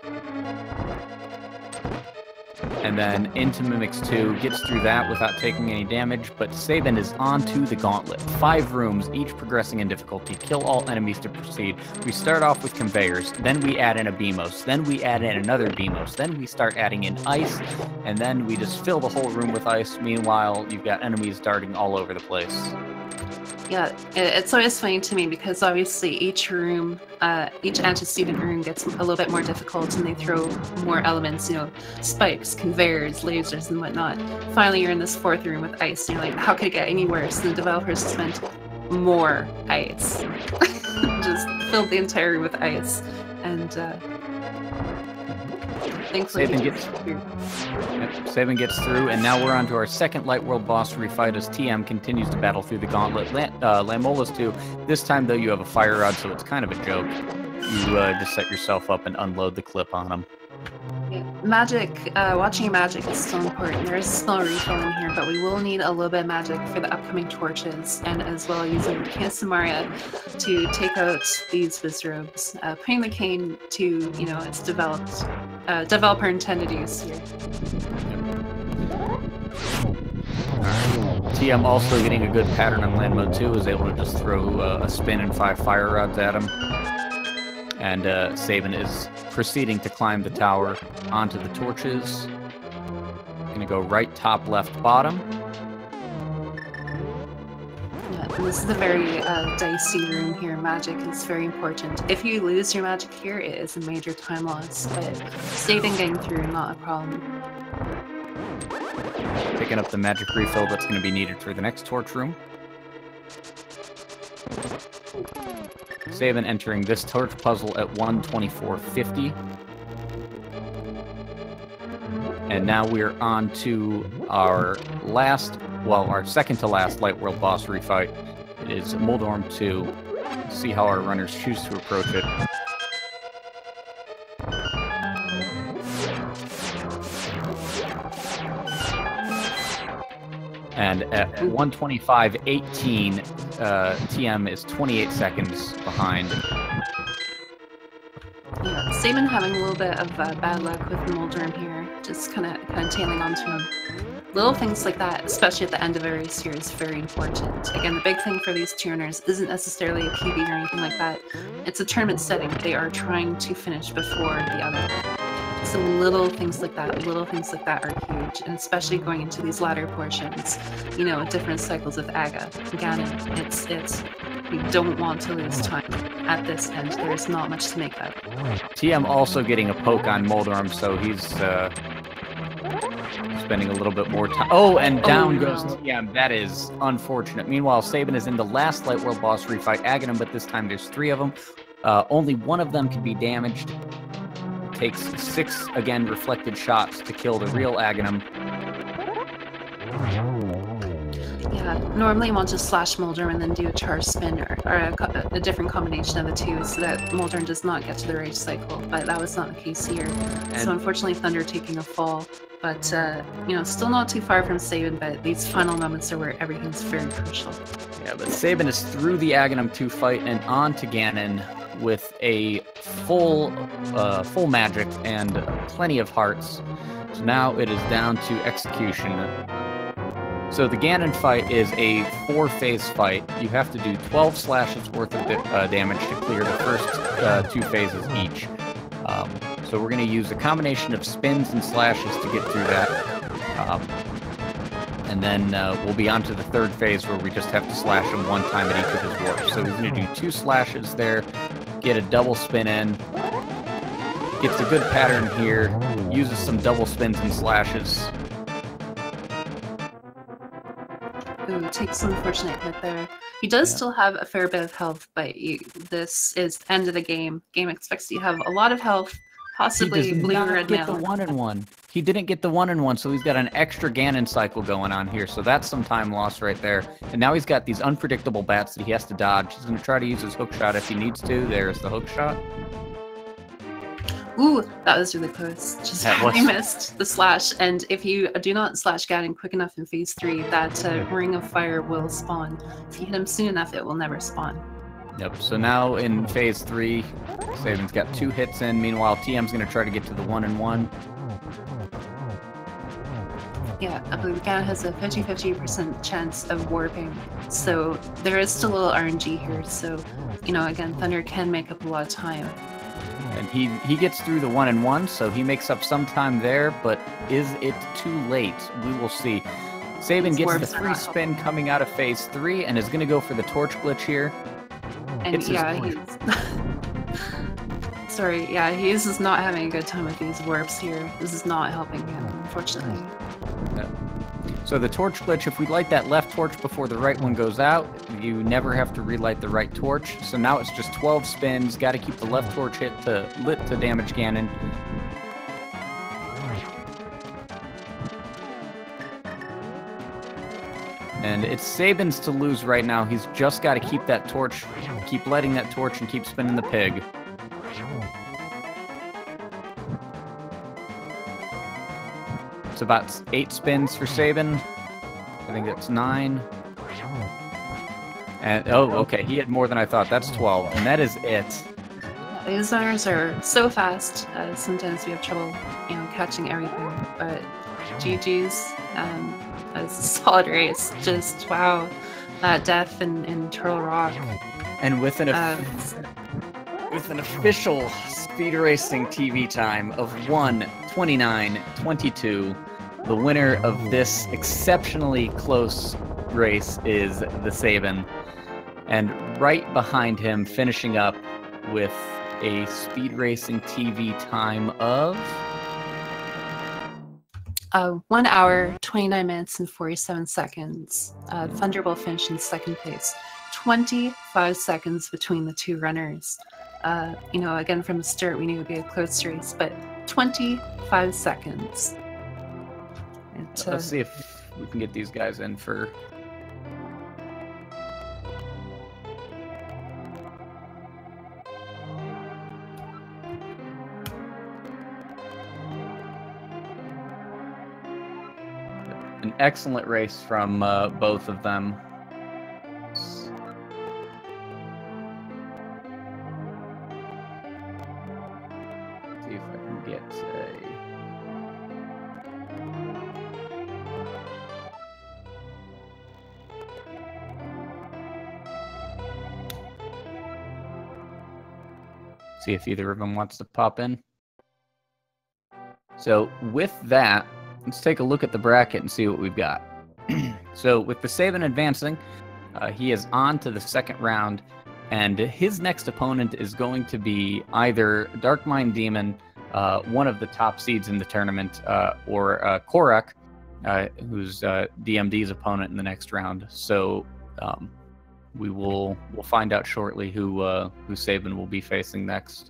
And then into Mimics 2, gets through that without taking any damage, but TheSabin is onto the gauntlet. 5 rooms, each progressing in difficulty. Kill all enemies to proceed. We start off with conveyors, then we add in a Beamos, then we add in another Beamos, then we start adding in ice, and then we just fill the whole room with ice. Meanwhile, you've got enemies darting all over the place. Yeah, it's always funny to me because obviously each room, each antecedent room gets a little bit more difficult, and they throw more elements, you know, spikes, conveyors, lasers, and whatnot. Finally, you're in this 4th room with ice, and you're like, how could it get any worse? And the developers spent more ice. Just filled the entire room with ice. And thankfully TheSabin gets through, and now we're on to our second Light World boss refight as TM continues to battle through the gauntlet. Lamola's too. This time, though, you have a fire rod, so it's kind of a joke. You just set yourself up and unload the clip on him. Yeah. Magic, watching magic is still important. There is a small refill in here, but we will need a little bit of magic for the upcoming torches, and as well using Samaria to take out these Vizrobes, putting the cane to, you know, its developer intended use here. TM also getting a good pattern on land mode 2, is able to just throw a spin and 5 fire rods at him. And Sabin is proceeding to climb the tower onto the torches. Gonna go right, top, left, bottom. Yeah, and this is a very dicey room here. Magic is very important. If you lose your magic here, it is a major time loss, but Sabin getting through, not a problem. Picking up the magic refill that's going to be needed for the next torch room. Sabin entering this torch puzzle at 124.50. And now we're on to our our second to last Light World boss refight. It is Moldorm 2. See how our runners choose to approach it. And at 125.18, TM is 28 seconds behind. Yeah, Sabin having a little bit of bad luck with Moldorm here, just kind of tailing onto him. Little things like that, especially at the end of a race here, is very important. Again, the big thing for these two runners isn't necessarily a PB or anything like that. It's a tournament setting. They are trying to finish before the other. So little things like that are huge, and especially going into these latter portions, you know, different cycles of Aga, Ganon, we don't want to lose time at this end. There's not much to make up. TM also getting a poke on Moldorm, so he's spending a little bit more time. Oh, and down goes TM. That is unfortunate. Meanwhile, Sabin is in the last Light World boss refight, Aghanim, but this time there's 3 of them. Only one of them can be damaged. Takes 6, again, reflected shots to kill the real Aghanim. Yeah, normally you want to slash Moldorm and then do a charge spin or a different combination of the two so that Moldorm does not get to the rage cycle, but that was not the case here. So unfortunately Thunder taking a fall, but you know, still not too far from Sabin, but these final moments are where everything's very crucial. Yeah, but Sabin is through the Aghanim 2 fight and on to Ganon with a full magic and plenty of hearts. So now it is down to execution. So the Ganon fight is a 4-phase fight. You have to do 12 slashes worth of damage to clear the first 2 phases each. So we're going to use a combination of spins and slashes to get through that. And then we'll be on to the 3rd phase where we just have to slash him 1 time at each of his warps. So he's going to do 2 slashes there, get a double spin in, gets a good pattern here, uses some double spins and slashes. Ooh, takes an unfortunate hit there. He does still have a fair bit of health, but this is the end of the game. Game expects you to have a lot of health, possibly blue or red mail. He didn't get the 1-in-1, so he's got an extra Ganon cycle going on here, so that's some time lost right there. And now he's got these unpredictable bats that he has to dodge. He's going to try to use his hook shot if he needs to. There's the hook shot. Ooh, that was really close. Just barely missed the slash. And if you do not slash Ganon quick enough in phase 3, that ring of fire will spawn. If you hit him soon enough, it will never spawn. Yep, so now in phase 3, Sabin's got 2 hits in. Meanwhile, TM's going to try to get to the 1-in-1. Yeah, I believe Ganon has a 50-50% chance of warping. So there is still a little RNG here. So, you know, again, Thunder can make up a lot of time. And he gets through the 1-in-1, so he makes up some time there, but is it too late? We will see. Sabin gets the free spin coming out of phase 3 and is going to go for the torch glitch here. And yeah, he's... Sorry, yeah, he's just not having a good time with these warps here. This is not helping him, unfortunately. So the torch glitch, if we light that left torch before the right one goes out, you never have to relight the right torch. So now it's just 12 spins. Got to keep the left torch lit to damage Ganon. And it's Sabin's to lose right now. He's just got to keep that torch, keep lighting that torch, and keep spinning the pig. It's about 8 spins for Sabin. I think that's 9. And oh, okay, he had more than I thought. That's 12, and that is it. These runners are so fast. Sometimes we have trouble, catching everything. But GG's. It's a solid race. Just wow, Death and Turtle Rock. And with an official speed racing TV time of 1:29:22, the winner of this exceptionally close race is TheSabin. And right behind him, finishing up with a speed racing TV time of 1 hour, 29 minutes, and 47 seconds. Thunderbolt finished in second place. 25 seconds between the two runners. Again, from the start, we knew it would be a close race, but 25 seconds. Let's see if we can get these guys in for... An excellent race from both of them. Let's see if I can get see if either of them wants to pop in. So with that, let's take a look at the bracket and see what we've got. So with TheSabin advancing, he is on to the second round, and his next opponent is going to be either Dark Mind Demon, one of the top seeds in the tournament, or Korok, who's DMD's opponent in the next round. So we'll find out shortly who Sabin will be facing next.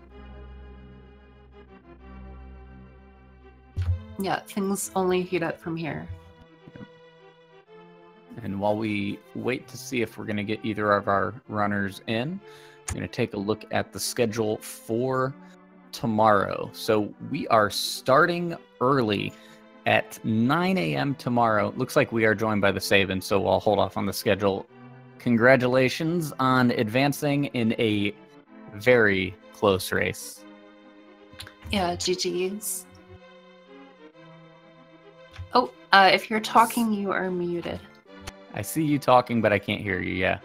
Yeah, things only heat up from here. And while we wait to see if we're going to get either of our runners in, I'm going to take a look at the schedule for tomorrow. So we are starting early at 9 a.m. tomorrow. Looks like we are joined by TheSabin, so I'll hold off on the schedule. Congratulations on advancing in a very close race. Yeah, GG's. Oh, if you're talking, you are muted. I see you talking, but I can't hear you, yeah.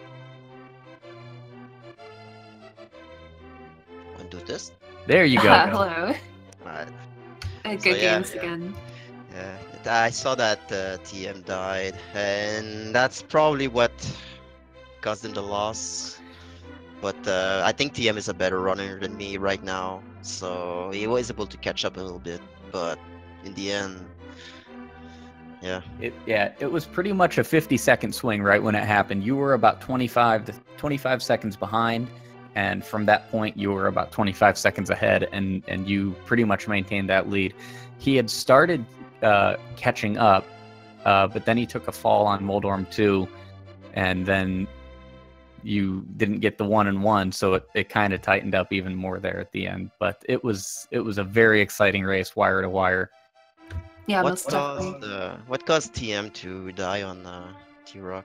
Want to do this? There you go. Hello. Alright. Good games again. Yeah, I saw that TM died, and that's probably what caused him the loss. But I think TM is a better runner than me right now, so he was able to catch up a little bit, but in the end, yeah. It was pretty much a 50-second swing right when it happened. You were about 25 seconds behind, and from that point you were about 25 seconds ahead, and you pretty much maintained that lead. He had started catching up, but then he took a fall on Moldorm 2, and then you didn't get the 1-1, so it kind of tightened up even more there at the end. But it was a very exciting race, wire to wire. Yeah, What most definitely. what caused TM to die on T-Rock?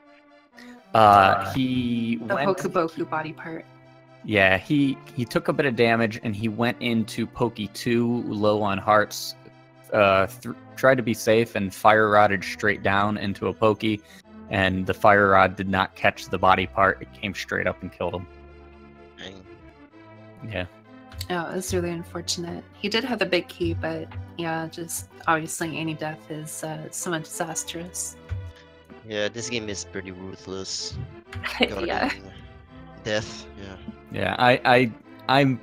He The went... Hokuboku body part. Yeah, he took a bit of damage, and he went into Pokey 2 low on hearts, tried to be safe, and fire rodded straight down into a Pokey, and the fire rod did not catch the body part. It came straight up and killed him. Dang. Yeah. Oh, it was really unfortunate. He did have the big key, but yeah, just obviously any death is somewhat disastrous. Yeah, this game is pretty ruthless. Yeah. Death, yeah. Yeah, I'm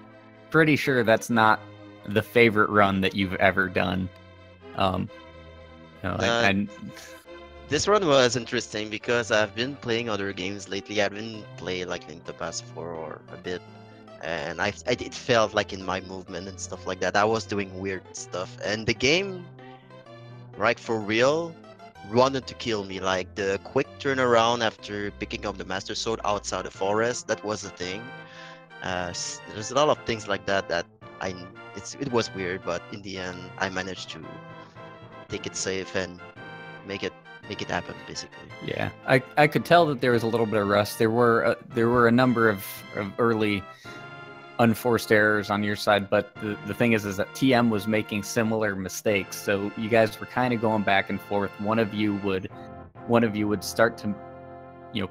pretty sure that's not the favorite run that you've ever done. This run was interesting because I've been playing other games lately. I've been playing like Link to the Past 4 or a bit, and it felt like in my movement and stuff like that, I was doing weird stuff, and the game, right, for real, wanted to kill me. Like the quick turnaround after picking up the Master Sword outside the forest, that was the thing. There's a lot of things like that that it was weird, but in the end, I managed to take it safe and make it happen, basically. Yeah, I could tell that there was a little bit of rust. There were a number of early unforced errors on your side, but the thing is that TM was making similar mistakes, so you guys were kind of going back and forth. One of you would start to,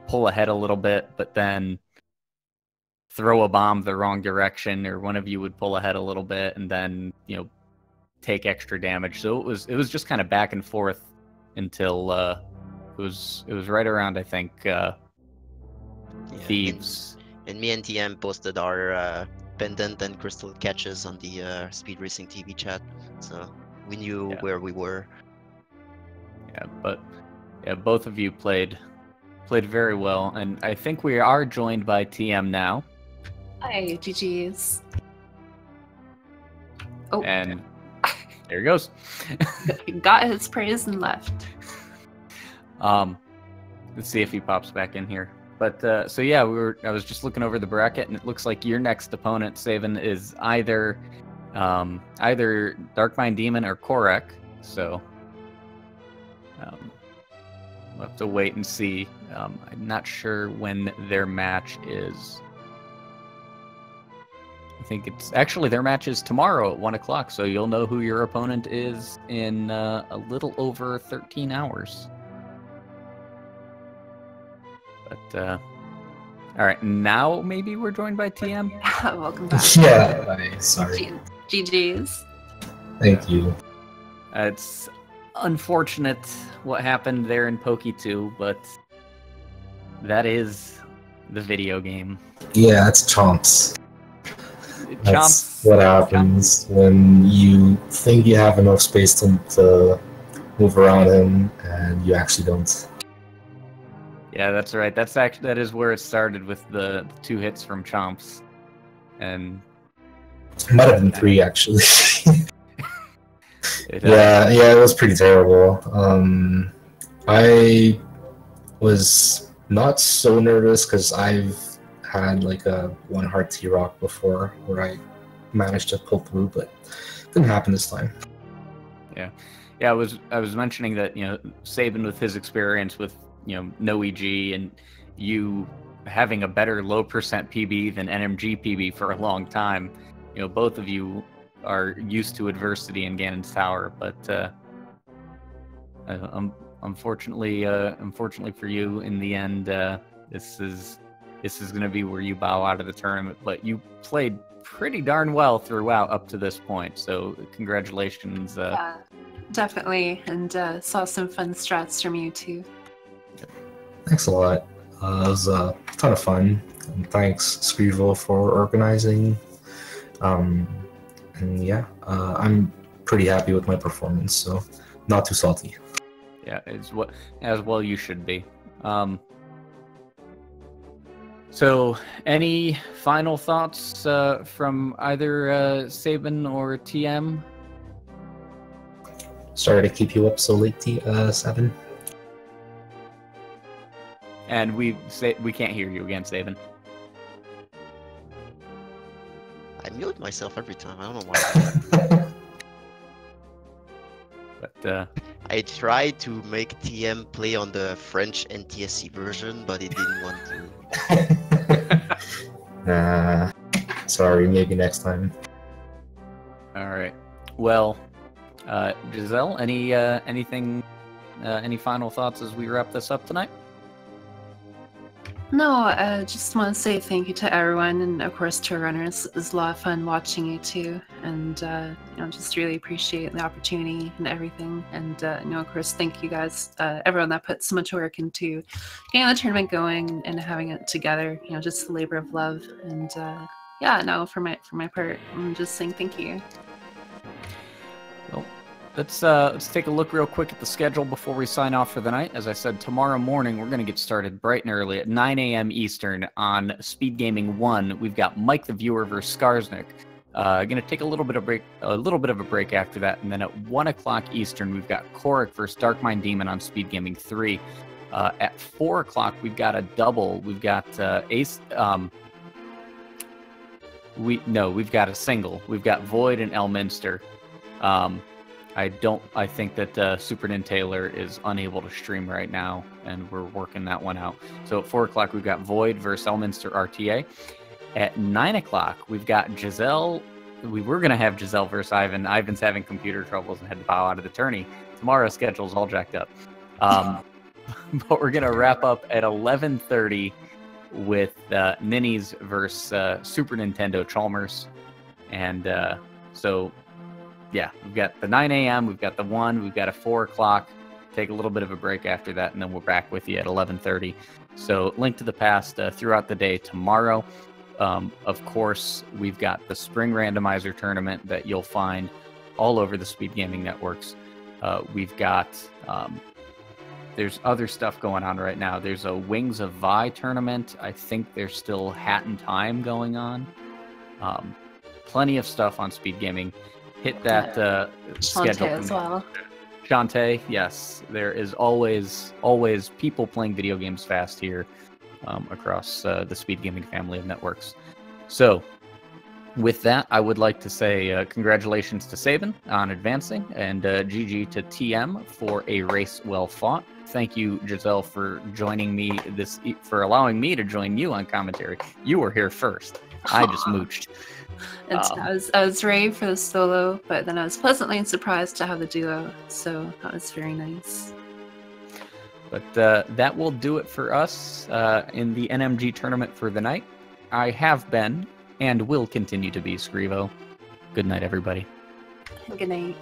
pull ahead a little bit, but then throw a bomb the wrong direction, or one of you would pull ahead a little bit and then, take extra damage. So it was just kind of back and forth until it was right around, I think, Thieves. And me and TM posted our pendant and crystal catches on the Speed Racing TV chat, so we knew where we were. Yeah, but both of you played very well, and I think we are joined by TM now. Hi, GG's. Oh, and there he goes. Got his praise and left. Let's see if he pops back in here. But so yeah, I was just looking over the bracket, and it looks like your next opponent, TheSabin, is either Darkmind Demon or Korek. So we'll have to wait and see. I'm not sure when their match is. I think it's actually their match is tomorrow at 1 o'clock. So you'll know who your opponent is in a little over 13 hours. But all right, now maybe we're joined by TM. Welcome back. Yeah, sorry. GG's. Thank you. It's unfortunate what happened there in Poke 2, but that is the video game. Yeah, it's chomps. That's Chomps. what happens when you think you have enough space to move around him, and you actually don't. Yeah, that's right. That is where it started, with the 2 hits from Chomps, and It might have been 3 actually. it it was pretty terrible. I was not so nervous because I've had like a 1 heart T-Rock before where I managed to pull through, but it didn't happen this time. Yeah, I was mentioning that, TheSabin, with his experience with no EG, and you having a better low percent PB than NMG PB for a long time, both of you are used to adversity in Ganon's Tower, but unfortunately for you, in the end, this is going to be where you bow out of the tournament. But you played pretty darn well throughout up to this point, so congratulations. Yeah, definitely, and saw some fun strats from you too. Thanks a lot. It was a ton of fun, and thanks Scrivo for organizing. And yeah, I'm pretty happy with my performance, so not too salty. Yeah, as well you should be. So, any final thoughts from either TheSabin or TM? Sorry to keep you up so late, Sabin. And we can't hear you again, TheSabin. I mute myself every time. I don't know why. But I tried to make TM play on the French NTSC version, but it didn't want to. Sorry, maybe next time. all right. Well, Giselle, any final thoughts as we wrap this up tonight? No, just want to say thank you to everyone, and of course to our runners. It was a lot of fun watching you too, and just really appreciate the opportunity and everything. And of course, thank you guys, everyone that put so much work into getting the tournament going and having it together. Just a labor of love. And for my part, I'm just saying thank you. Well, let's take a look real quick at the schedule before we sign off for the night. As I said, tomorrow morning we're going to get started bright and early at 9 a.m. Eastern on Speed Gaming 1. We've got Mike the Viewer versus Skarsnik. Going to take a little bit of a break after that, and then at 1 o'clock Eastern we've got Korik versus Darkmind Demon on Speed Gaming 3. At 4 o'clock we've got a double. We've got Ace. We've got a single. We've got Void and Elminster. I think that Super Taylor is unable to stream right now, and we're working that one out. So at 4 o'clock, we've got Void versus Elminster RTA. At 9 o'clock, we've got Giselle. We were going to have Giselle versus Ivan. Ivan's having computer troubles and had to bow out of the tourney. Tomorrow's schedule's all jacked up. But we're going to wrap up at 11:30 with Ninnies versus Super Nintendo Chalmers. And so... yeah, we've got the 9 a.m., we've got the 1, we've got a 4 o'clock. Take a little bit of a break after that, and then we're back with you at 11:30. So Link to the Past throughout the day tomorrow. Of course, we've got the Spring Randomizer Tournament that you'll find all over the Speed Gaming networks. We've got... there's other stuff going on right now. There's a Wings of Vi tournament. I think there's still Hat in Time going on. Plenty of stuff on Speed Gaming. Hit that schedule as well. Shantae, yes. There is always people playing video games fast here across the Speed Gaming family of networks. So, with that, I would like to say congratulations to Sabin on advancing, and GG to TM for a race well fought. Thank you, Giselle, for joining me for allowing me to join you on commentary. You were here first. I just mooched. I was ready for the solo, but then I was pleasantly surprised to have the duo, so that was very nice. But that will do it for us in the NMG tournament for the night. I have been, and will continue to be, Scrivo. Good night, everybody. Good night.